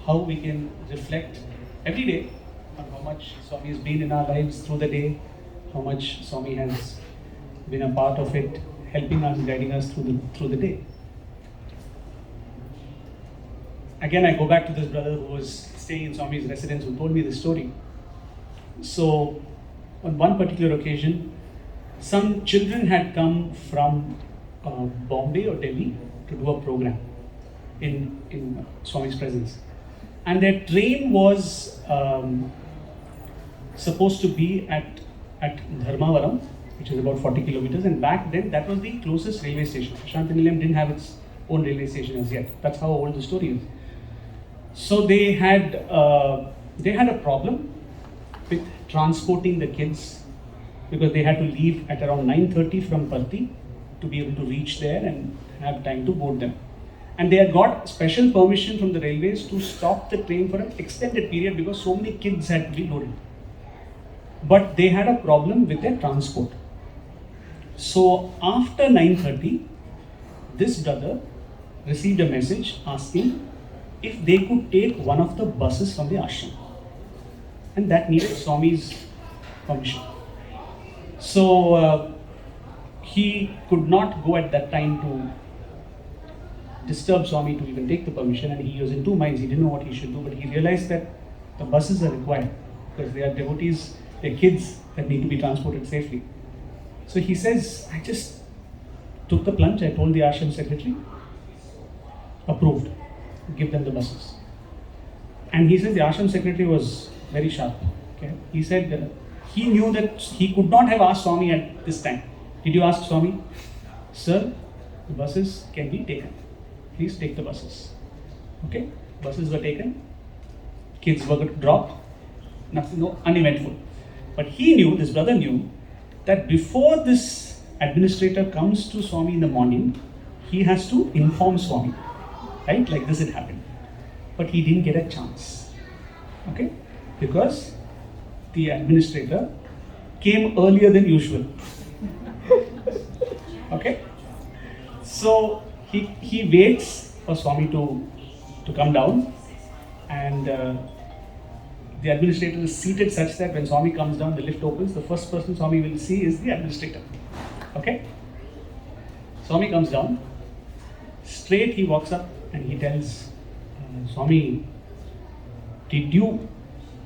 How we can reflect every day on how much Swami has been in our lives through the day, how much Swami has been a part of it, helping us, guiding us through the day. Again, I go back to this brother who was staying in Swami's residence who told me this story. So, on one particular occasion, some children had come from Bombay or Delhi to do a program in Swami's presence. And their train was supposed to be at Dharmavaram, which is about 40 kilometers, and back then that was the closest railway station. Shantanilayam didn't have its own railway station as yet. That's how old the story is. So they had a problem with transporting the kids because they had to leave at around 9:30 from Parthi to be able to reach there and have time to board them. And they had got special permission from the railways to stop the train for an extended period because so many kids had to be loaded. But they had a problem with their transport. So after 9:30, this brother received a message asking if they could take one of the buses from the ashram. And that needed Swami's permission. So he could not go at that time to disturb Swami to even take the permission, and he was in two minds. He didn't know what he should do, but he realized that the buses are required because they are devotees, they're kids that need to be transported safely. So he says, I just took the plunge. I told the ashram secretary, approved, give them the buses. And he says the ashram secretary was very sharp. Okay? He said he knew that he could not have asked Swami at this time. Did you ask Swami? Sir, the buses can be taken. Please take the buses. Okay? Buses were taken. Kids were dropped. Nothing, no, uneventful. But he knew, this brother knew, that before this administrator comes to Swami in the morning, he has to inform Swami. Right? Like this had happened. But he didn't get a chance. Okay? Because the administrator came earlier than usual. Okay? So he waits for Swami to come down, and the administrator is seated such that when Swami comes down, the lift opens, the first person Swami will see is the administrator. Okay? Swami comes down, straight he walks up and he tells Swami, did you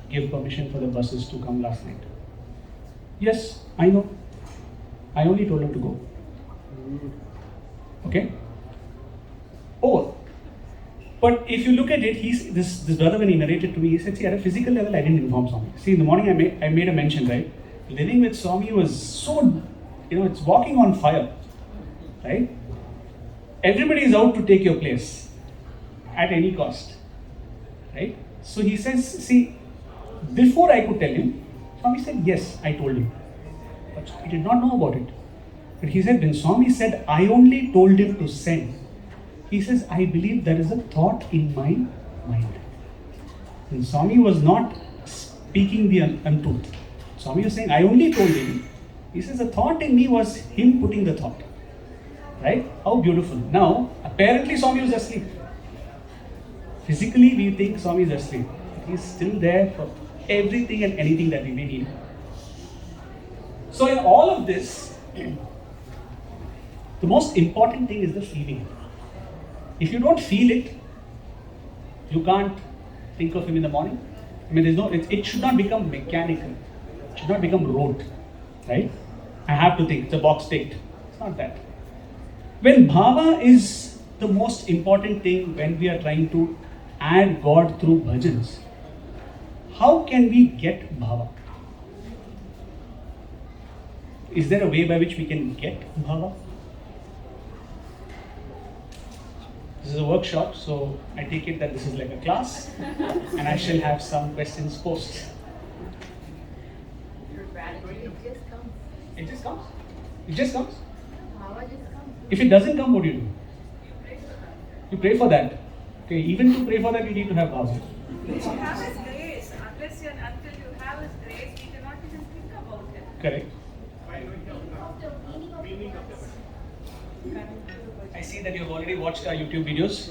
give permission for the buses to come last night? Yes, I know. I only told him to go. Okay? Oh, but if you look at it, this brother, when he narrated to me, he said, see, at a physical level, I didn't inform Swami. See, in the morning I made a mention, right? Living with Swami was so, it's walking on fire, right? Everybody is out to take your place at any cost, right? So he says, see, before I could tell him, Swami said, yes, I told him. But he did not know about it. But he said, when Swami said, I only told him to send, he says, I believe there is a thought in my mind. And Swami was not speaking the untruth. Swami was saying, I only told him. He says, the thought in me was him putting the thought. Right? How beautiful. Now, apparently Swami was asleep. Physically, we think Swami is asleep. He's still there for everything and anything that we may need. So in all of this, the most important thing is the feeling. If you don't feel it, you can't think of him in the morning. I mean, it should not become mechanical. It should not become rote. Right? I have to think, it's a box ticked. It's not that. When bhava is the most important thing when we are trying to add God through bhajans, how can we get bhava? Is there a way by which we can get bhava? This is a workshop, so I take it that this is like a class, and I shall have some questions post. Your gratitude just comes. It just comes. It just comes. Power just comes. If it doesn't come, what do? You pray for that. You pray for that. Okay, even to pray for that, you need to have bhava. We have His grace. Until you have His grace, we cannot even think about it. Correct. Meaning of the I see that you've already watched our YouTube videos.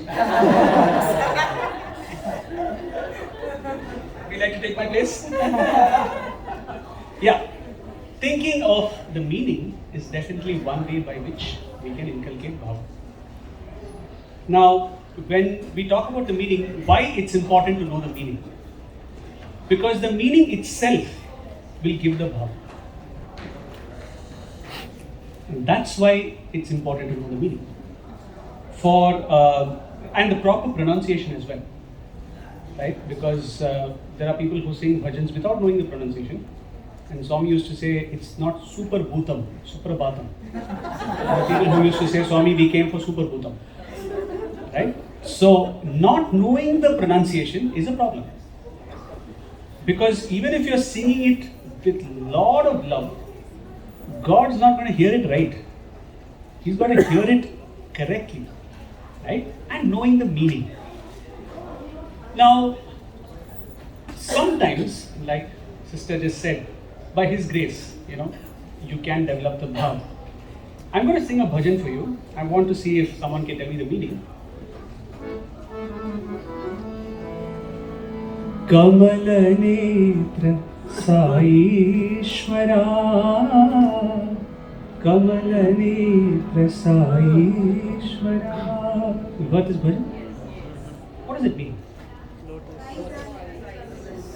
Would you like to take my place? Yeah. Thinking of the meaning is definitely one way by which we can inculcate bhava. Now, when we talk about the meaning, why it's important to know the meaning? Because the meaning itself will give the bhava. And that's why it's important to know the meaning. And the proper pronunciation as well. Right? Because there are people who sing bhajans without knowing the pronunciation. And Swami used to say, it's not super bhutam, super bhatam. There are people who used to say, Swami, we came for super bhutam. Right? So, not knowing the pronunciation is a problem. Because even if you're singing it with lot of love, God's not going to hear it right. He's going to hear it correctly. Right? And knowing the meaning. Now, sometimes, like Sister just said, by His grace, you can develop the bhava. I'm going to sing a bhajan for you. I want to see if someone can tell me the meaning. Kamal netra Saishwara, Kamal netra Saishwara. You got this bhajan? What does it mean?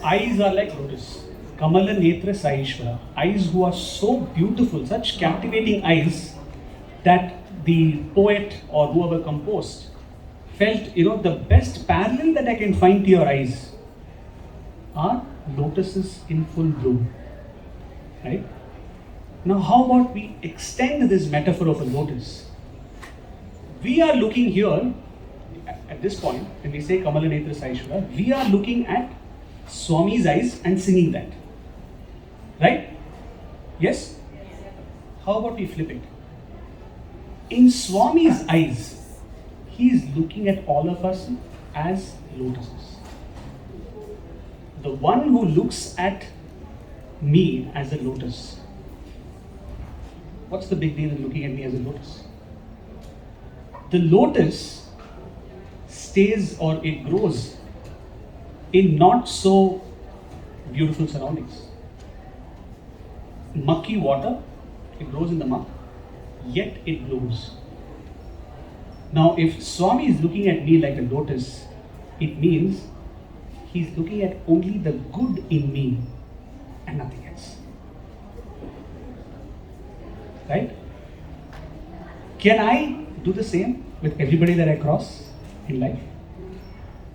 Eyes are like lotus. Kamala Netra Saishwara. Eyes who are so beautiful, such captivating eyes that the poet or whoever composed felt, the best parallel that I can find to your eyes are lotuses in full bloom. Right? Now, how about we extend this metaphor of a lotus? We are looking here, at this point, when we say Kamala Netra Saishwara, we are looking at Swami's eyes and singing that. Right? Yes? How about we flip it? In Swami's eyes, He is looking at all of us as lotuses. The one who looks at me as a lotus, what's the big deal in looking at me as a lotus? The lotus stays or it grows in not so beautiful surroundings. Mucky water, it grows in the muck, yet it blooms. Now, if Swami is looking at me like a lotus, it means He's looking at only the good in me and nothing else. Right? Can I do the same with everybody that I cross in life?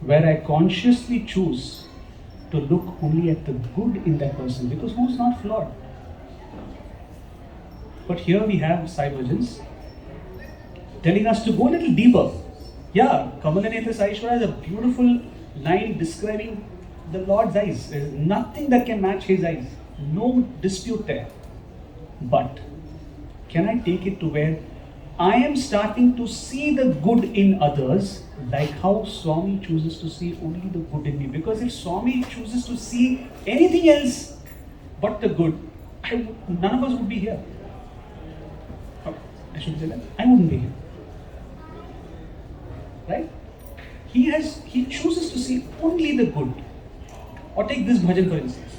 Where I consciously choose to look only at the good in that person, because who's not flawed? But here we have Sai Bhajans telling us to go a little deeper. Yeah, Kamala Netra Saishwara is a beautiful line describing the Lord's eyes. There is nothing that can match His eyes. No dispute there. But can I take it to where I am starting to see the good in others, like how Swami chooses to see only the good in me? Because if Swami chooses to see anything else but the good, none of us would be here. I should say that. I wouldn't be here. Right? He chooses to see only the good. Or take this bhajan for instance.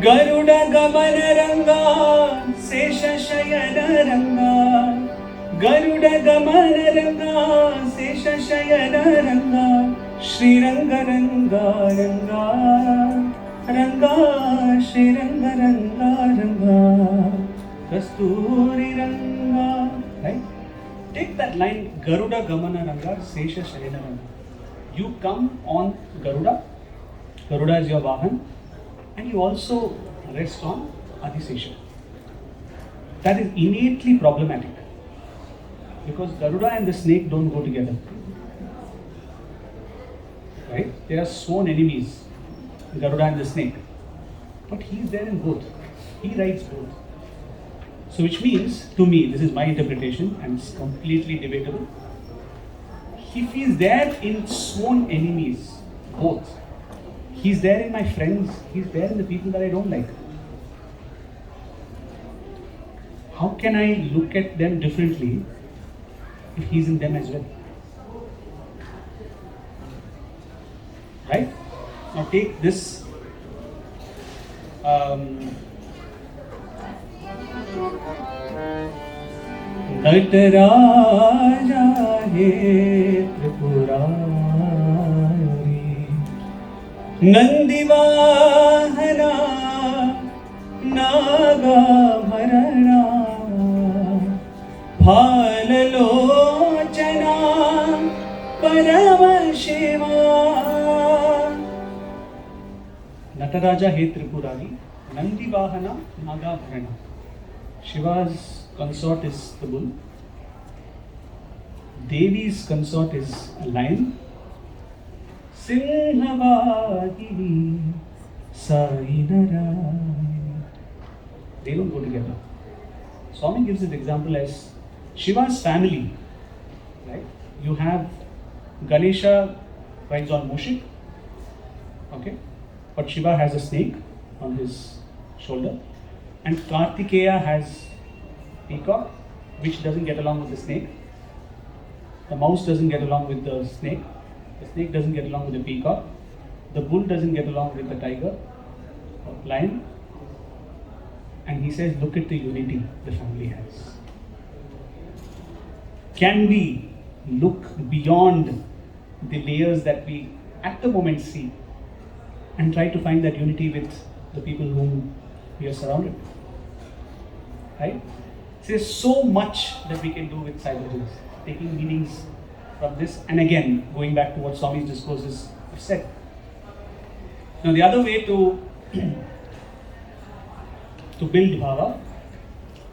Garuda Gamana Ranga, Sesha Shayana Ranga. Garuda Gamana Ranga, Sesha Shayana Ranga. Shri Ranga Ranga Ranga, Ranga Shri Ranga Ranga Ranga, Kasturi Ranga. Right? Take that line, Garuda Gamana Ranga, Sesha Shayana Ranga. You come on Garuda. Garuda is your Vahan. and you also rest on Adisesha. That is innately problematic because Garuda and the snake don't go together. Right? They are sworn enemies, Garuda and the snake. But he is there in both. He rides both. So which means, to me, this is my interpretation and it's completely debatable. If he is there in sworn enemies, both, he's there in my friends, he's there in the people that I don't like. How can I look at them differently if he's in them as well? Right? Now take this Nataraja he Tripurari Nandivahana Nagabharana Bhalalochana Paramashima Nataraja he Tripurari Nandivahana Nagabharana. Shiva's consort is the bull. Devi's consort is a lion. Sinhavagini Sainara. They don't go together. Swami gives an example as Shiva's family. Right? You have Ganesha rides on Mushik. Okay? But Shiva has a snake on his shoulder. And Kartikeya has peacock, which doesn't get along with the snake. The mouse doesn't get along with the snake. The snake doesn't get along with the peacock. The bull doesn't get along with the tiger or lion. And he says, look at the unity the family has. Can we look beyond the layers that we at the moment see and try to find that unity with the people whom we are surrounded? Right? So there's so much that we can do with cyberjans, taking meanings from this, and again, going back to what Swami's discourses have said. Now, the other way to build bhava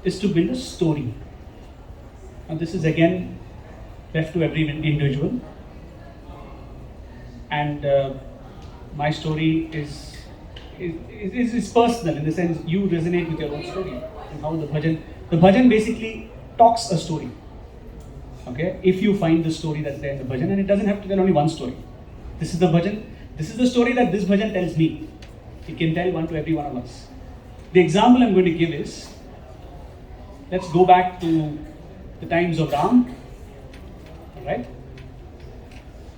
is to build a story. Now, this is again left to every individual, and my story is personal in the sense you resonate with your own story and how the bhajan basically talks a story. Okay, if you find the story that's there in the bhajan, and it doesn't have to tell only one story. This is the bhajan. This is the story that this bhajan tells me. It can tell one to every one of us. The example I'm going to give is, let's go back to the times of Ram. All right,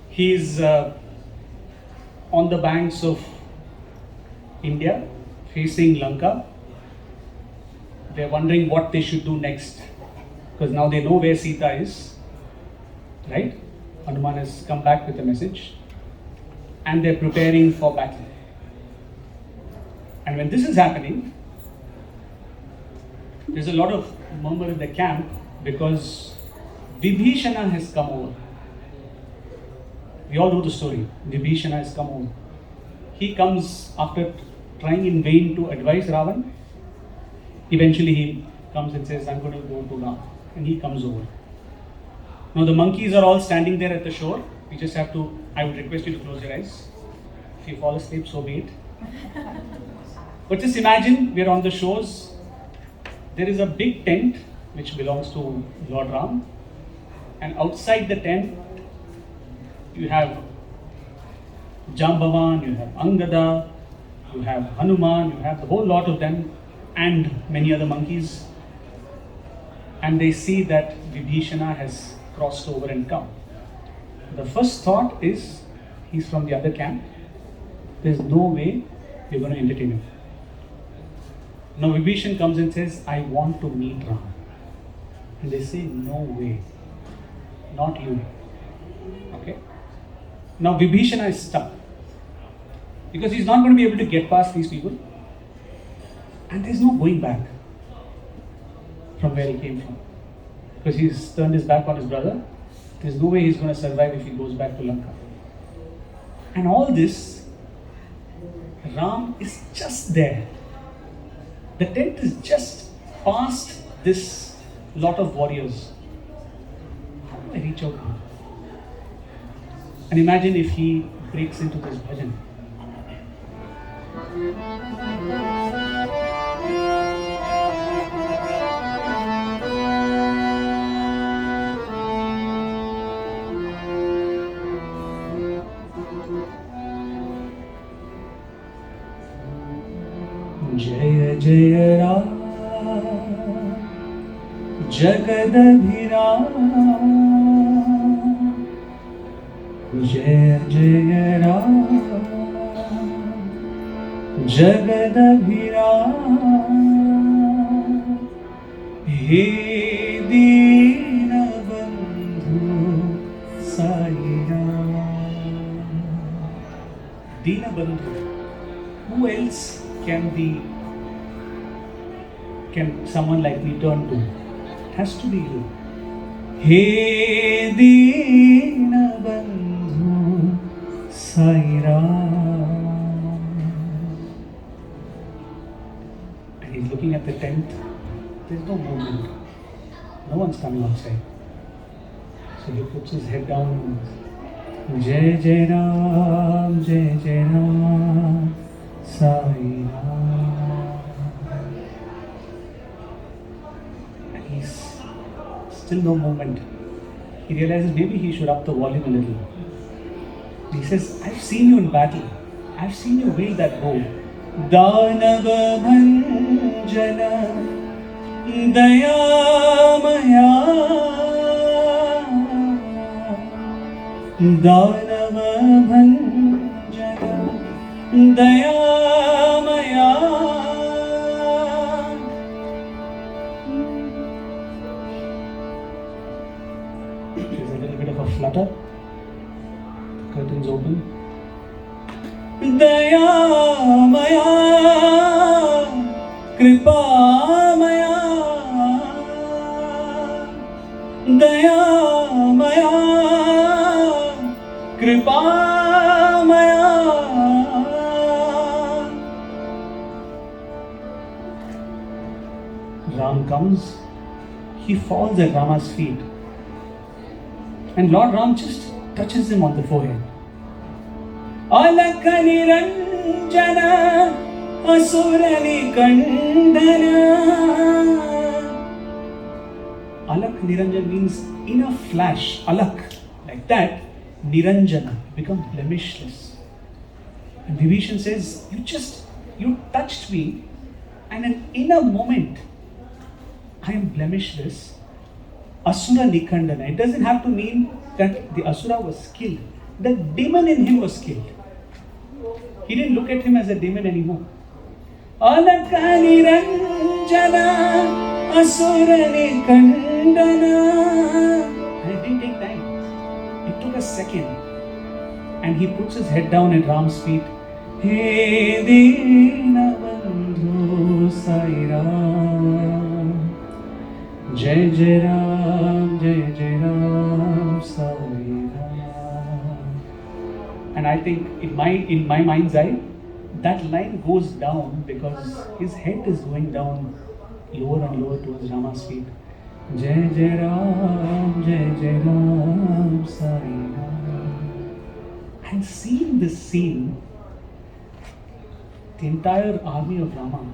he's on the banks of India, facing Lanka. They're wondering what they should do next, because now they know where Sita is, right? Hanuman has come back with a message, and they're preparing for battle. And when this is happening, there's a lot of murmur in the camp because Vibhishana has come over. We all know the story. Vibhishana has come over. He comes after trying in vain to advise Ravan. Eventually he comes and says, I'm going to go to Ram. And he comes over. Now the monkeys are all standing there at the shore. We just have to, I would request you to close your eyes. If you fall asleep, so be it. But just imagine we're on the shores. There is a big tent which belongs to Lord Ram. And outside the tent, you have Jambavan, you have Angada, you have Hanuman, you have the whole lot of them and many other monkeys. And they see that Vibhishana has crossed over and come. The first thought is, he's from the other camp. There's no way we're going to entertain him. Now Vibhishan comes and says, I want to meet Ram. And they say, no way, not you. Okay. Now Vibhishana is stuck, because he's not going to be able to get past these people, and there's no going back from where he came from, because he's turned his back on his brother. There's no way he's going to survive if he goes back to Lanka. And all this Ram is just there. The tent is just past this lot of warriors. How do I reach out to him? And imagine if he breaks into this bhajan. जय जय राम जगदभिराम जय जय राम जगदभिराम हे Deenbandhu Sai Ram. Deenabandhu. Who else can someone like me turn to? It has to be you. He Deenabandhu Sai Ram. And he's looking at the tent. There's no movement. No one's coming outside. So he puts his head down. Jai Jai Ram, Jai Jai Ram, Sai Ram. And he's still no movement. He realizes maybe he should up the volume a little. He says, I've seen you in battle. I've seen you wield that bow. Danava Bhanjana Dayamaya Danava Bhanjana Dayamaya. There's a little bit of a flutter. Curtains open. Dayamaya Kripamaya Dayamaya Kripamaya. Ram comes, he falls at Rama's feet, and Lord Ram just touches him on the forehead. Alakha Niranjana Asurani Kandana. Alakh Niranjana means in a flash. Alakh, like that. Niranjana, become blemishless. And Vibhishan says, you touched me, and in a moment, I am blemishless. Asura Nikandana. It doesn't have to mean that the Asura was killed. The demon in him was killed. He didn't look at him as a demon anymore. Alakha Niranjana Asura Nikandana. And it didn't take time. It took a second, and he puts his head down at Ram's feet. He Deenabandhu Sai Ram Jai Jai Ram Jai Jai Ram Sai Ram. And I think in my mind's eye, that line goes down because his head is going down lower and lower towards Rama's feet. Jai Jai Ram, Jai Jai Ram, Sai Ram. And seeing this scene, the entire army of Rama,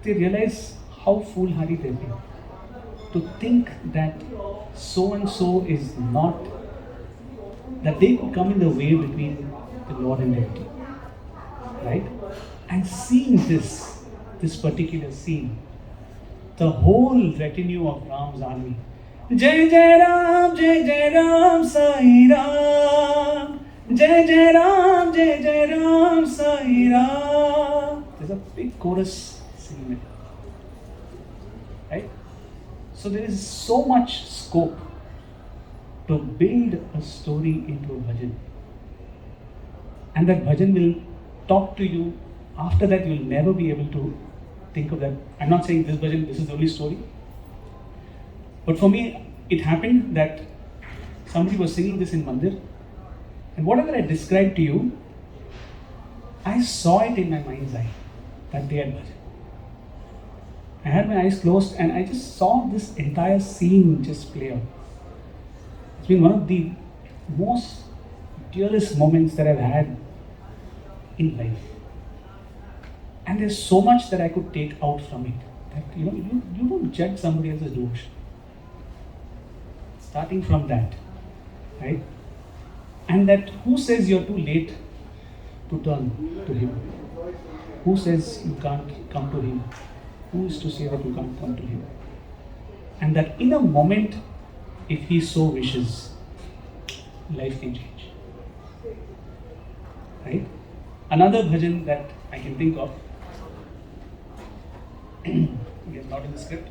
they realize how foolhardy they've been. To think that so and so is not, that they could come in the way between the Lord and devotee. Right? And seeing this particular scene, the whole retinue of Ram's army. Jai Jai Ram, Sai Ram. Jai Jai Ram, Sai Ram. There's a big chorus singing it. Right? So there is so much scope to build a story into a bhajan. And that bhajan will talk to you. After that, you will never be able to think of that. I'm not saying this bhajan, this is the only story. But for me, it happened that somebody was singing this in Mandir. And whatever I described to you, I saw it in my mind's eye that day at bhajan. I had my eyes closed and I just saw this entire scene just play out. It's been one of the most dearest moments that I've had in life. And there's so much that I could take out from it. That you don't judge somebody else's devotion. Starting from that, right? And that who says you're too late to turn to him? Who says you can't come to him? Who is to say that you can't come to him? And that in a moment, if he so wishes, life can change. Right? Another bhajan that I can think of, again, not in the script.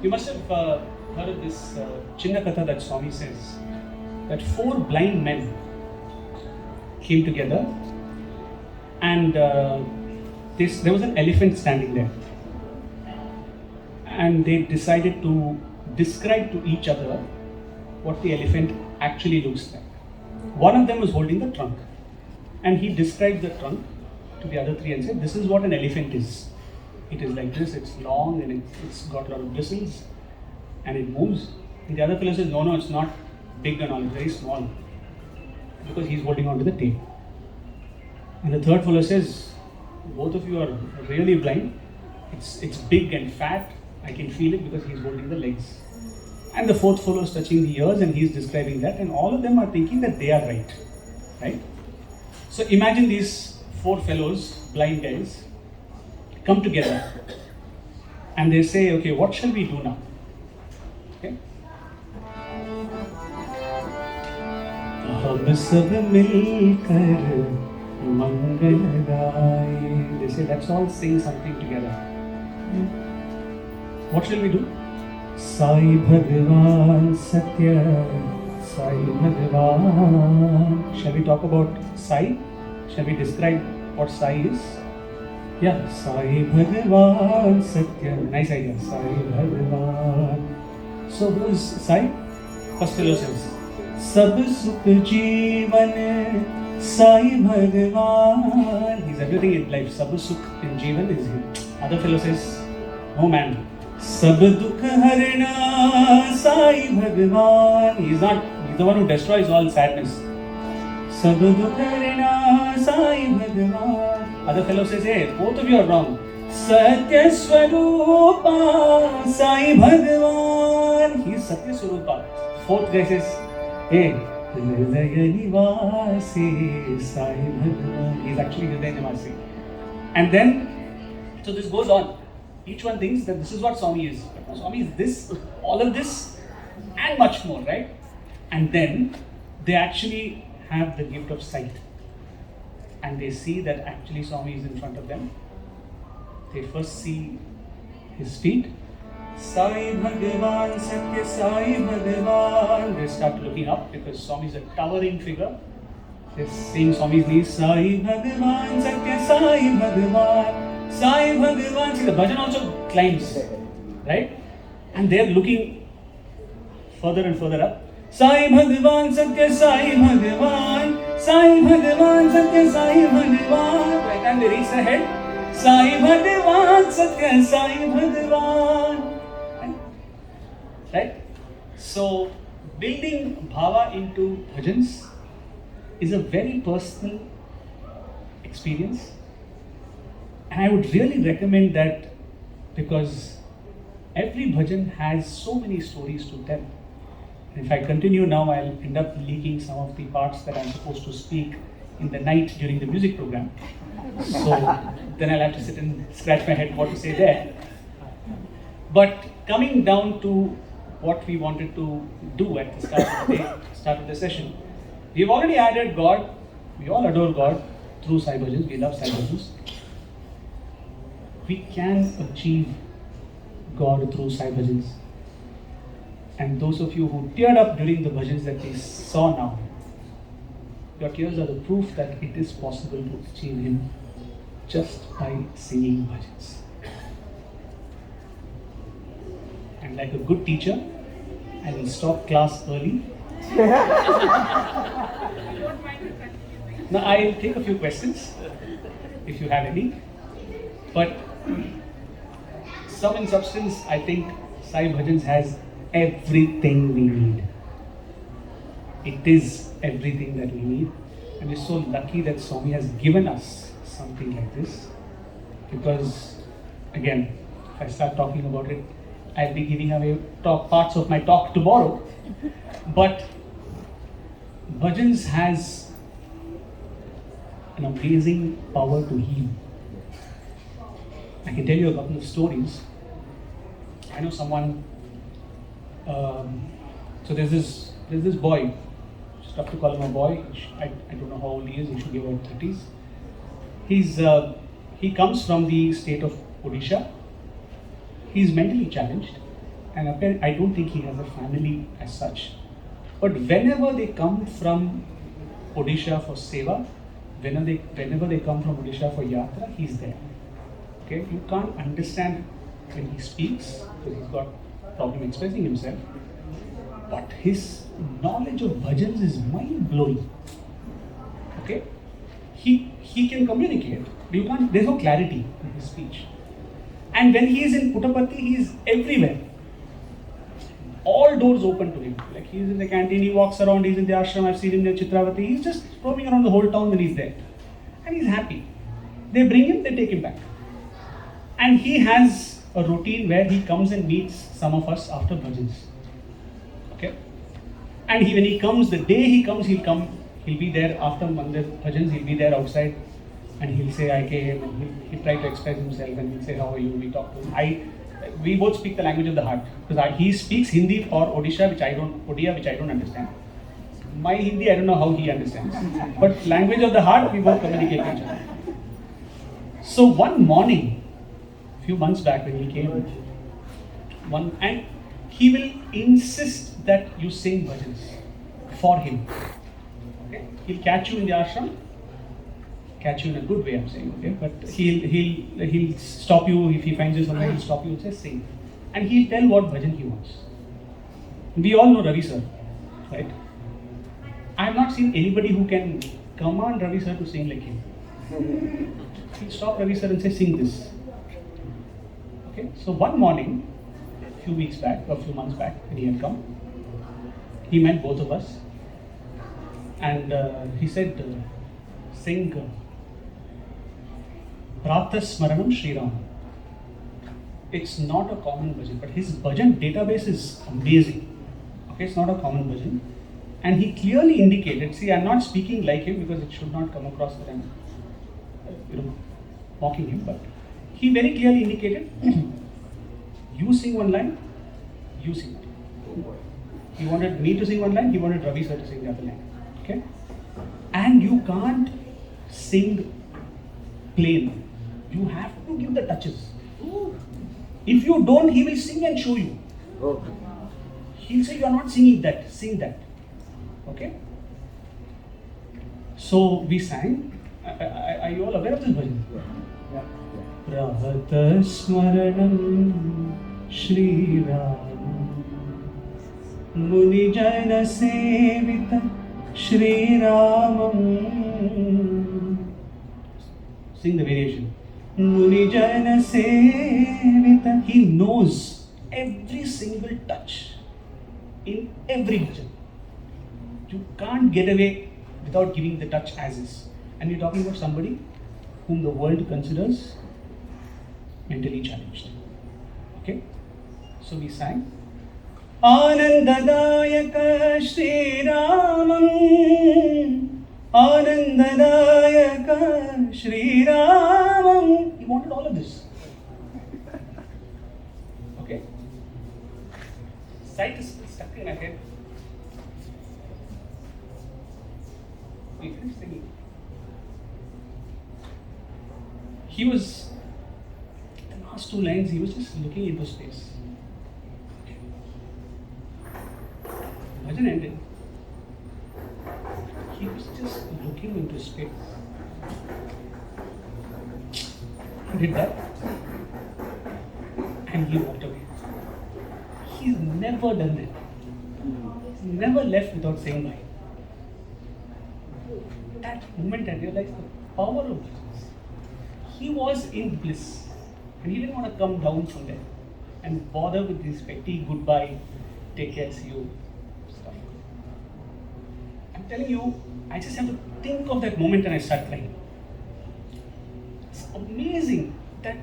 You must have heard of this Chinna Katha that Swami says, that 4 blind men came together and there was an elephant standing there. And they decided to describe to each other what the elephant actually looks like. One of them was holding the trunk, and he described the trunk to the other 3 and said, this is what an elephant is. It is like this, it's long and it's got a lot of bristles and it moves. And the other fellow says, no, it's not big and all, it's very small, because he's holding on to the tail. And the third fellow says, both of you are really blind. It's big and fat. I can feel it because he's holding the legs. And the fourth fellow is touching the ears and he's describing that, and all of them are thinking that they are right? So imagine these 4 fellows, blind guys, come together and they say, okay, what shall we do now? Okay? हम सब मिलकर मंगल गाए. They say, let's all sing something together. What shall we do? Sai Bhagavan Sathya, Sai Bhagavan. Shall we talk about Sai? Shall we describe what Sai is? Yeah, Sai Bhagavan Sathya. Nice idea. Sai Bhagavan. So who is Sai? First fellow says, Sab Sukh Jeevan Sai Bhagavan. He's everything in life. Sab Sukh in Jeevan is him. Other fellow says, no man. Sab Dukh Harna Sai Bhagavan. He's the one who destroys all sadness. Sab Dukh Harna Sai Bhagavan. Other fellow says, hey, both of you are wrong. Sathya Swarupa Sai Bhagavan. He is Sathya Swarupa. Fourth guy says, hey, Hridaya Nivasi Sai Bhagavan. He is actually Hridaya Nivasi. And then, so this goes on. Each one thinks that this is what Swami is. But Swami is this, all of this, and much more, right? And then they actually have the gift of sight. And they see that actually Swami is in front of them. They first see his feet. Sai Bhagavan, Satya Sai Bhagavan. They start looking up because Swami is a towering figure. They're seeing Swami's knees. Sai Bhagavan, Satya Sai Bhagavan. Sai Bhagavan. See, the bhajan also climbs, right? And they're looking further and further up. Sai Bhagavan, Satya Sai Bhagavan. Sai Bhagavan, Satya Sai Bhagavan. By the time they reach the head, Sai Bhagavan, Satya Sai Bhagavan. Right? So, building bhava into bhajans is a very personal experience. And I would really recommend that because every bhajan has so many stories to tell. And if I continue now, I'll end up leaking some of the parts that I'm supposed to speak in the night during the music program. So then I'll have to sit and scratch my head what to say there. But coming down to what we wanted to do at the start of the day, start of the session, we've already added God. We all adore God through Sai Bhajans. We love Sai Bhajans. We can achieve God through Sai Bhajans. And those of you who teared up during the bhajans that we saw now, your tears are the proof that it is possible to achieve Him just by singing bhajans. And like a good teacher, I will stop class early. You don't mind to continue. Now I'll take a few questions if you have any. But sum and substance, I think Sai Bhajans has everything we need. It is everything that we need. And we're so lucky that Swami has given us something like this. Because, again, if I start talking about it, I'll be giving away parts of my talk tomorrow. But Bhajans has an amazing power to heal. I can tell you a couple of stories. I know someone. So there's this boy. It's tough to call him a boy. I don't know how old he is. He should be about 30s. He comes from the state of Odisha. He's mentally challenged, and I don't think he has a family as such. But whenever they come from Odisha for seva, whenever they come from Odisha for yatra, he's there. Okay, you can't understand when he speaks because he's got problem expressing himself. But his knowledge of bhajans is mind blowing. Okay, he can communicate. You can't. There's no clarity in his speech. And when he is in Puttaparthi, he is everywhere. All doors open to him. Like he's in the canteen, he walks around, he's in the ashram, I've seen him in Chitravati. He's just roaming around the whole town when he's there. And he's happy. They bring him, they take him back. And he has a routine where he comes and meets some of us after bhajans. Okay? And when he comes, the day he comes, he'll be there after Mandir bhajans, he'll be there outside. And he'll say, I came, and he'll try to express himself, and he'll say, how are you? We talk to him. We both speak the language of the heart. Because he speaks Hindi or Odia, which I don't understand. My Hindi, I don't know how he understands. But language of the heart, we both communicate with each other. So one morning, a few months back when he came, and he will insist that you sing bhajans for him. Okay? He'll catch you in the ashram. Catch you in a good way, I'm saying, okay? But he'll stop you if he finds you somewhere. He'll stop you and say sing, and he'll tell what bhajan he wants. We all know Ravi sir, right? I have not seen anybody who can command Ravi sir to sing like him. He'll stop Ravi sir and say sing this. Okay, so one morning, a few months back, when he had come, he met both of us, and he said, sing. Prartha Smaranam Sri Ram. It's not a common bhajan, but his bhajan database is amazing. Okay, it's not a common bhajan. And he clearly indicated, see, I'm not speaking like him because it should not come across that I'm mocking him, but he very clearly indicated, you sing one line, you sing one line. He wanted me to sing one line, he wanted Ravi sir to sing the other line. Okay? And you can't sing plain. You have to give the touches. If you don't, he will sing and show you. He'll say you are not singing that, sing that. Okay? So we sang. Are you all aware of this bhajan? Yeah. Prartha Smaranam Shri Ram Muni Jana Sevita Shri Ramam. Sing the variation. Muni Jana Sevita. He knows every single touch in every bhajan. You can't get away without giving the touch as is. And we're talking about somebody whom the world considers mentally challenged. Okay? So we sang. Anandadayaka Shri Ramam Anandadayaka Shri Ramam. He wanted all of this. Okay? Sight is stuck in my head. We finished singing. He was, the last two lines, he was just looking into space. Bhajan ended. He was just looking into space. He did that. And he walked away. He's never done that. never left without saying bye. That moment I realized the power of bhajans. He was in bliss and he didn't want to come down from there and bother with this petty goodbye, take care, see you stuff. I'm telling you, I just have to think of that moment and I start crying. It's amazing that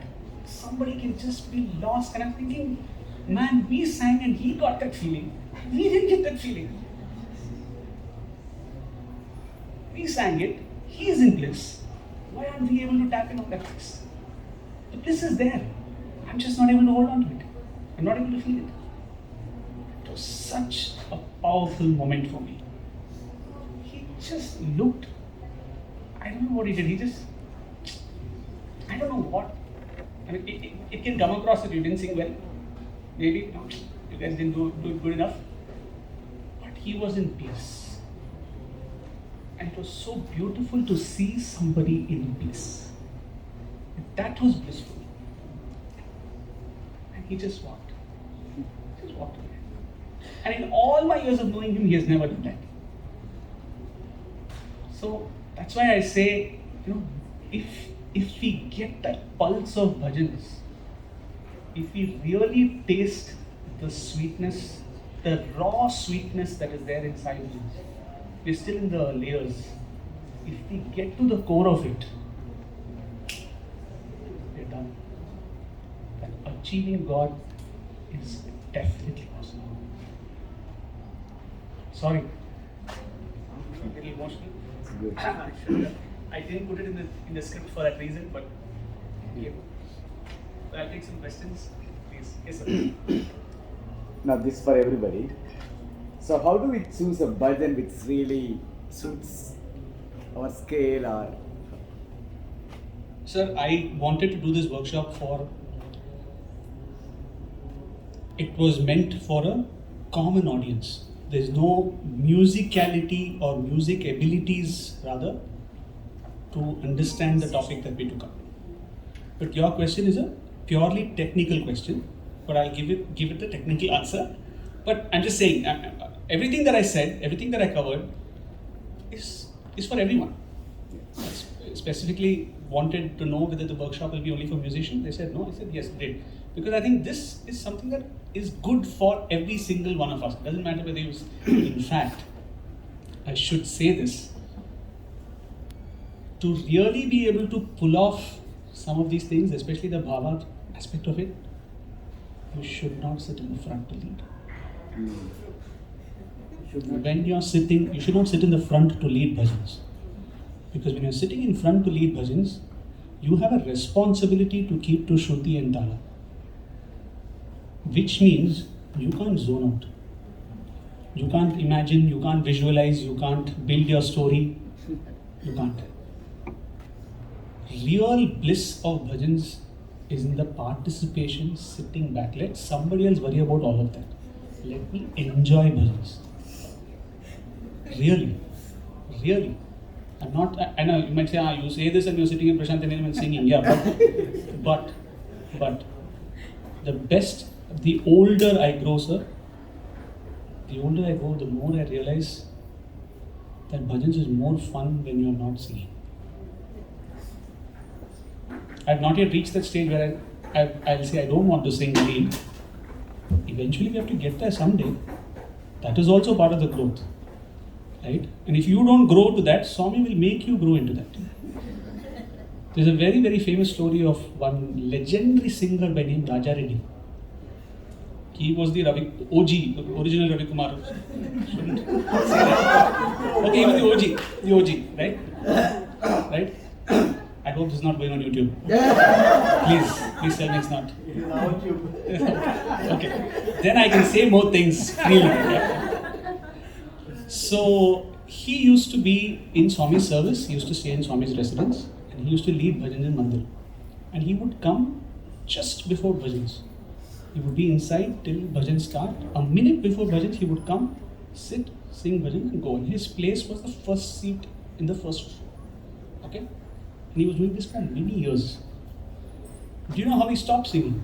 somebody can just be lost, and I'm thinking, man, we sang and he got that feeling. We didn't get that feeling. We sang it, he is in bliss. Why aren't we able to tap in on that bliss? The bliss is there. I'm just not able to hold on to it. I'm not able to feel it. It was such a powerful moment for me. He just looked. I don't know what he did. He just, I don't know what. I mean, it can come across that you didn't sing well. Maybe no, you guys didn't do it good enough. But he was in bliss. And it was so beautiful to see somebody in bliss. That was blissful. And he just walked. Just walked away. And in all my years of knowing him, he has never done that. So that's why I say, if we get that pulse of bhajans, if we really taste the sweetness, the raw sweetness that is there inside bhajans, we're still in the layers. If we get to the core of it, we're done. That achieving God is definitely possible. Sorry, a little emotional. I didn't put it in the script for that reason, but yeah. I'll take some questions, please. Yes, sir. Now this is for everybody. So how do we choose a bhajan which really suits our scale or? Sir, I wanted to do this workshop it was meant for a common audience. There's no musicality or music abilities rather to understand the topic that we took up. But your question is a purely technical question, but I'll give it the technical answer. But I'm just saying, everything that I said, everything that I covered is for everyone. I specifically wanted to know whether the workshop will be only for musicians. They said no. I said yes, great. Because I think this is something that is good for every single one of us. It doesn't matter whether you, in fact, I should say this, to really be able to pull off some of these things, especially the bhava aspect of it, you should not sit in the front to lead. When you're sitting, you should not sit in the front to lead bhajans. Because when you're sitting in front to lead bhajans, you have a responsibility to keep to Shruti and Tala. Which means you can't zone out. You can't imagine, you can't visualize, you can't build your story. You can't. Real bliss of bhajans is in the participation, sitting back. Let somebody else worry about all of that. Let me enjoy bhajans. Really. I'm not, I know you might say, you say this and you're sitting in Prashantanayam and singing. Yeah, but the best, the older I grow, sir, the older I go, the more I realize that bhajans is more fun when you're not singing. I've not yet reached that stage where I'll say I don't want to sing lead. Eventually we have to get there someday. That is also part of the growth. Right? And if you don't grow to that, Swami will make you grow into that. There's a very, very famous story of one legendary singer by name Raja Reddy. He was the OG, the original Ravi Kumar. Shouldn't say that. Okay, he was the OG, right? Right? I hope this is not going on YouTube. Please tell me it's not. It is on YouTube. Okay. Then I can say more things freely. Right? So he used to be in Swami's service, he used to stay in Swami's residence, and he used to lead bhajans in Mandir. And he would come just before bhajans. He would be inside till bhajans start. A minute before bhajans, he would come, sit, sing bhajans and go. And his place was the first seat in the first row. Okay? And he was doing this for many years. Do you know how he stopped singing?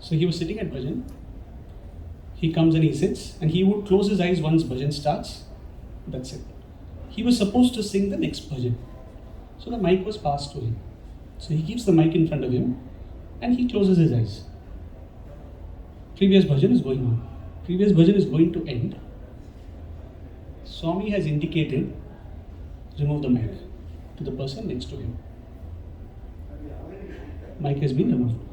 So he was sitting at bhajan. He comes and he sits, and he would close his eyes once bhajan starts. That's it. He was supposed to sing the next bhajan. So the mic was passed to him. So he keeps the mic in front of him, and he closes his eyes. Previous bhajan is going on. Previous bhajan is going to end. Swami has indicated, remove the mic to the person next to him. Mic has been removed.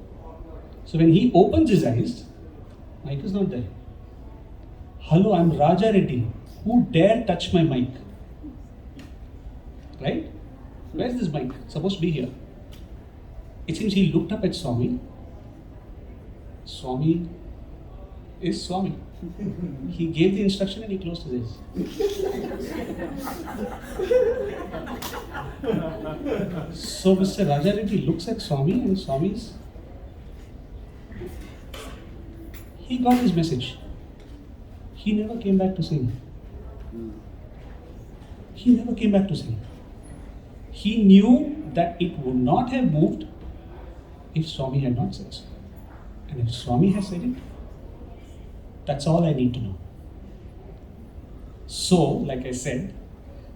So when he opens his eyes, mic is not there. Hello, I'm Raja Reddy. Who dare touch my mic? Right? Where's this mic? It's supposed to be here. It seems he looked up at Swami. Swami is Swami. He gave the instruction and he closed his eyes. So Mr. Raja Reddy looks at Swami, and Swami's. He got his message. He never came back to sing. He never came back to sing. He knew that it would not have moved if Swami had not said so. And if Swami has said it, that's all I need to know. So, like I said,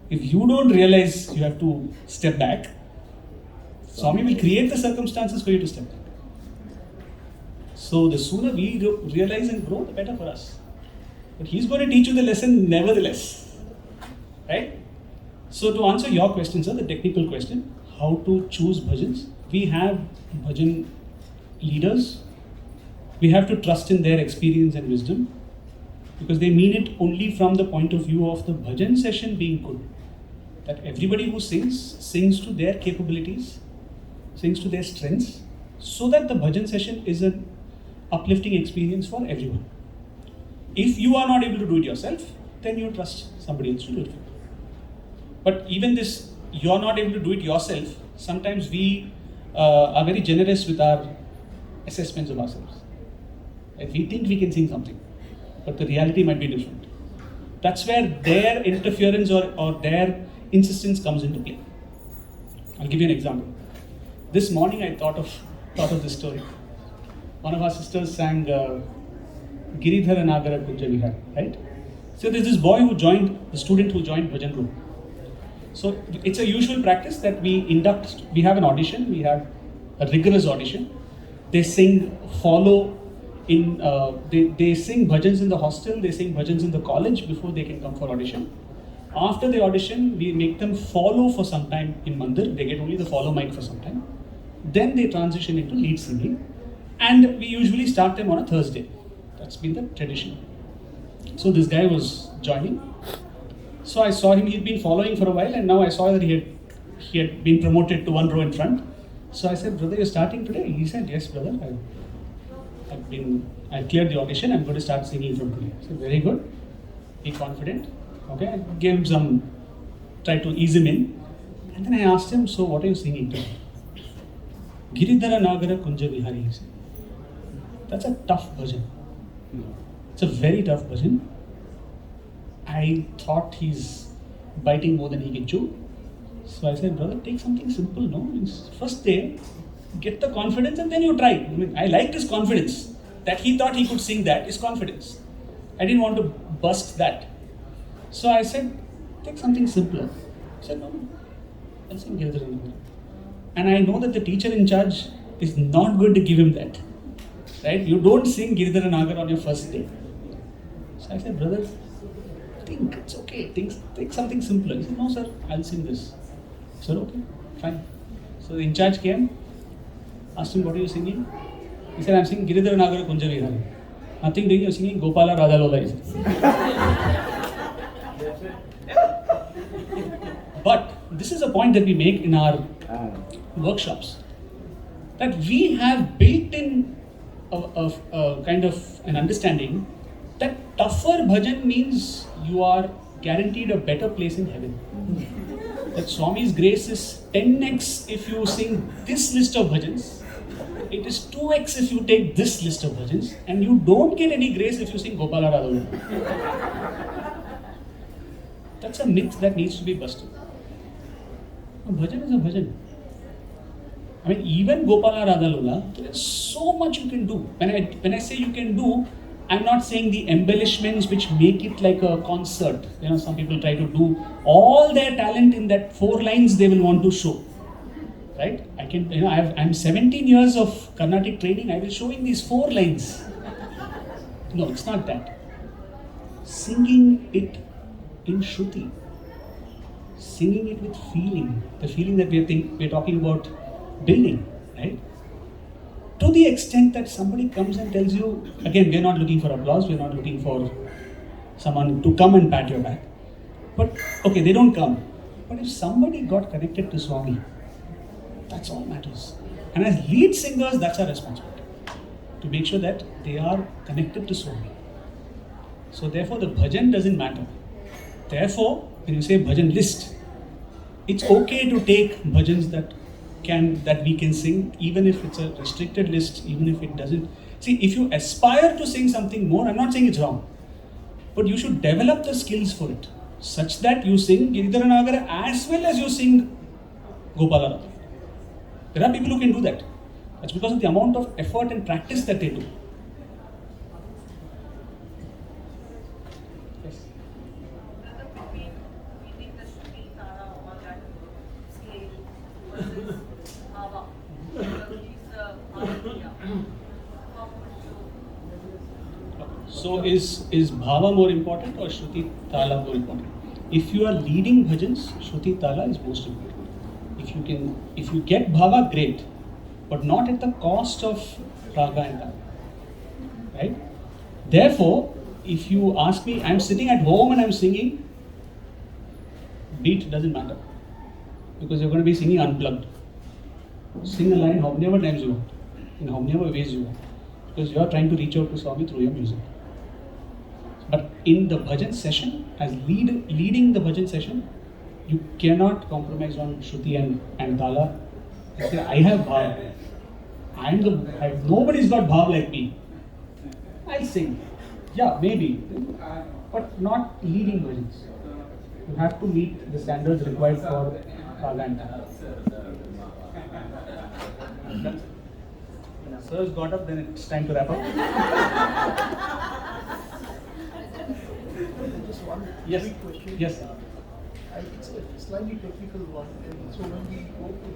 if you don't realize you have to step back, Swami will create the circumstances for you to step back. So the sooner we realize and grow, the better for us. But he's going to teach you the lesson nevertheless. Right? So to answer your question, sir, the technical question, how to choose bhajans, we have bhajan leaders. We have to trust in their experience and wisdom, because they mean it only from the point of view of the bhajan session being good. That everybody who sings to their capabilities, sings to their strengths, so that the bhajan session is an uplifting experience for everyone. If you are not able to do it yourself, then you trust somebody else to do it for you. But even this, you're not able to do it yourself, sometimes we are very generous with our assessments of ourselves. Like we think we can sing something, but the reality might be different. That's where their interference or their insistence comes into play. I'll give you an example. This morning I thought of this story. One of our sisters sang Giridhara Nagara Kunja Vihar, right? So there's this boy the student who joined bhajan group. So it's a usual practice that we have an audition, we have a rigorous audition. They sing, they sing bhajans in the hostel, they sing bhajans in the college before they can come for audition. After the audition, we make them follow for some time in mandir. They get only the follow mic for some time. Then they transition into lead singing. And we usually start them on a Thursday. That's been the tradition. So this guy was joining. So I saw him, he'd been following for a while, and now I saw that he had been promoted to one row in front. So I said, brother, you're starting today? He said, yes, brother. I cleared the audition, I'm going to start singing from today. I said, very good. Be confident. Okay, I gave him tried to ease him in. And then I asked him, so what are you singing today? Giridhara Nagara Kunja Vihari, he said. That's a tough bhajan. It's a very tough bhajan. I thought he's biting more than he can chew. So I said, brother, take something simple, no? First day, get the confidence and then you try. I liked his confidence. That he thought he could sing that is confidence. I didn't want to bust that. So I said, take something simpler. He said, no, I'll sing Giridhara Nagara. And I know that the teacher in charge is not going to give him that. Right? You don't sing Giridhara Nagara on your first day. So I said, brother, think, it's okay. Take something simpler. He said, no, sir, I'll sing this. I said, okay, fine. So the in charge came, asked him, what are you singing? He said, I'm singing Giridhara Nagara Kunja Vihari. Nothing doing, you're singing Gopala Radha Lola. But this is a point that we make in our workshops. That we have built in a kind of an understanding that tougher bhajan means you are guaranteed a better place in heaven. That Swami's grace is 10x if you sing this list of bhajans. It is 2x if you take this list of bhajans, and you don't get any grace if you sing Gopala Radha. That's a myth that needs to be busted. A bhajan is a bhajan. I mean, even Gopala Radhalula, there is so much you can do. When I say you can do, I'm not saying the embellishments which make it like a concert. You know, some people try to do all their talent in that 4 lines they will want to show. Right? I can, you know, I'm 17 years of Carnatic training. I will show in these 4 lines. No, it's not that. Singing it in Shruti. Singing it with feeling. The feeling that we're talking about building, right? To the extent that somebody comes and tells you, again, we're not looking for applause, we're not looking for someone to come and pat your back. But, okay, they don't come. But if somebody got connected to Swami, that's all matters. And as lead singers, that's our responsibility. To make sure that they are connected to Swami. So therefore, the bhajan doesn't matter. Therefore, when you say bhajan list, it's okay to take bhajans that we can sing, even if it's a restricted list, even if it doesn't. See, if you aspire to sing something more, I'm not saying it's wrong, but you should develop the skills for it, such that you sing Giridhara Nagara as well as you sing Gopala Radha. There are people who can do that. That's because of the amount of effort and practice that they do. Yes. Between meaning the Shruti, Tara, all that scale versus Bhava. These Bhavatiya. How would you? So is Bhava more important or Shruti Tala more important? If you are leading bhajans, Shruti Tala is most important. If you get Bhava, great, but not at the cost of Raga and Tala. Right? Therefore, if you ask me, I'm sitting at home and I'm singing, beat doesn't matter. Because you're going to be singing unplugged. Sing a line how many times you want, in how many ways you want. Because you are trying to reach out to Swami through your music. But in the bhajan session, as leading the bhajan session, you cannot compromise on Shruti and Tala. I have Bhav. Nobody's got Bhav like me. I'll sing. Yeah, maybe. But not leading bhajans. You have to meet the standards required for Raga and Tala. When Sir's got up, then it's time to wrap up. Just one Yes. quick question. Yes. It's a slightly technical one. And so when we go to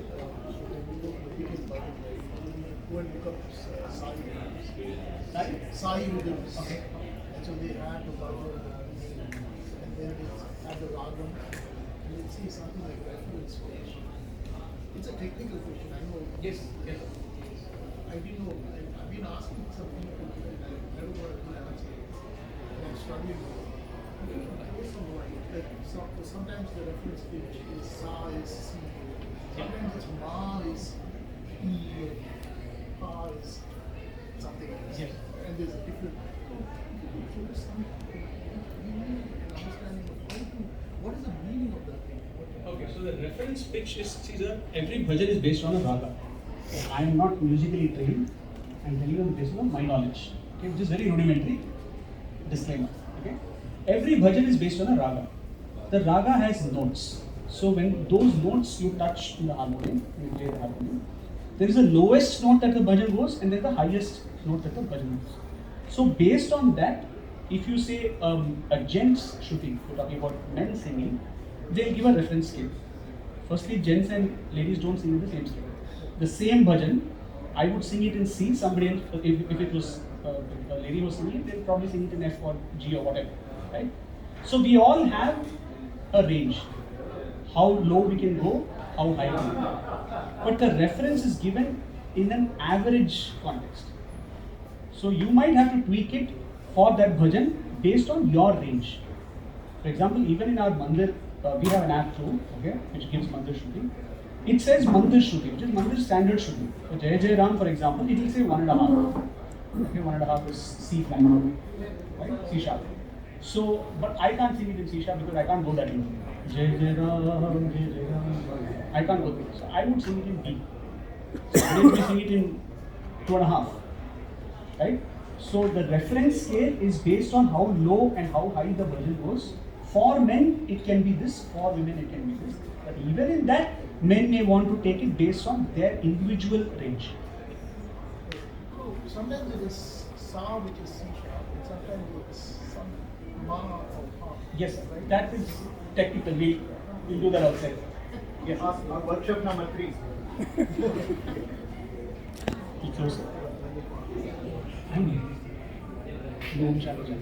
the biggest budget, we go and look up Sai rhythms. Okay. And so they add the budget and then they add the ragam and they say something like reference pitch. It's a technical question. I know. Yes. Yes. I didn't know. I've been asking some people and I never got a good answer. And I'm struggling with it. I don't know why. Like, sometimes the reference pitch is Sa is C. Sometimes it's Ma is E. Pa is something else. Yes. And there's a different. So there's some understanding of what is the meaning of that thing. Okay, so the reference pitch is, see sir, every bhajan is based on a raga. I am not musically trained. I'm telling you based on my knowledge. Okay, which is very rudimentary. Disclaimer. Okay, every bhajan is based on a raga. The raga has notes. So when those notes you touch in the harmonium, you play the harmonium. There is a lowest note that the bhajan goes, and there is the highest note that the bhajan goes. So based on that, if you say a gents shruti, we're talking about men singing, they'll give a reference scale. Firstly, gents and ladies don't sing in the same scale. The same bhajan, I would sing it in C. Somebody else, if it was a lady was singing it, they'll probably sing it in F or G or whatever, right? So we all have a range. How low we can go, how high we can go. But the reference is given in an average context. So you might have to tweak it for that bhajan based on your range. For example, even in our mandir, we have an app too, okay, which gives mandir shruti. It says mandir shruti, which is mandir standard shruti. So Jai Jai Ram, for example, it will say 1.5. Okay, 1.5 is C flat, right? C sharp. So, but I can't sing it in C sharp because I can't go that low. Jai Jai Ram, Jai Jai Ram. I can't go there. So I would sing it in B. So we sing it in 2.5, right? So the reference scale is based on how low and how high the bhajan goes. For men, it can be this. For women, it can be this. But even in that, Men may want to take it based on their individual range. Sometimes it is Sa, which is C sharp, and sometimes it is some Ma or Ha. Yes, sir. That is technical. We'll do that outside. Yes. Workshop number 3. Be closer. I'm here. Om Shanti.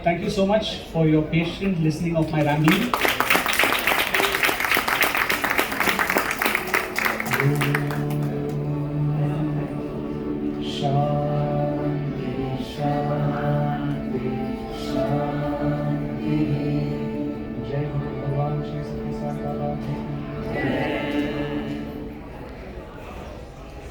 Thank you so much for your patient listening of my rambling. Shanti, Shanti, Shanti.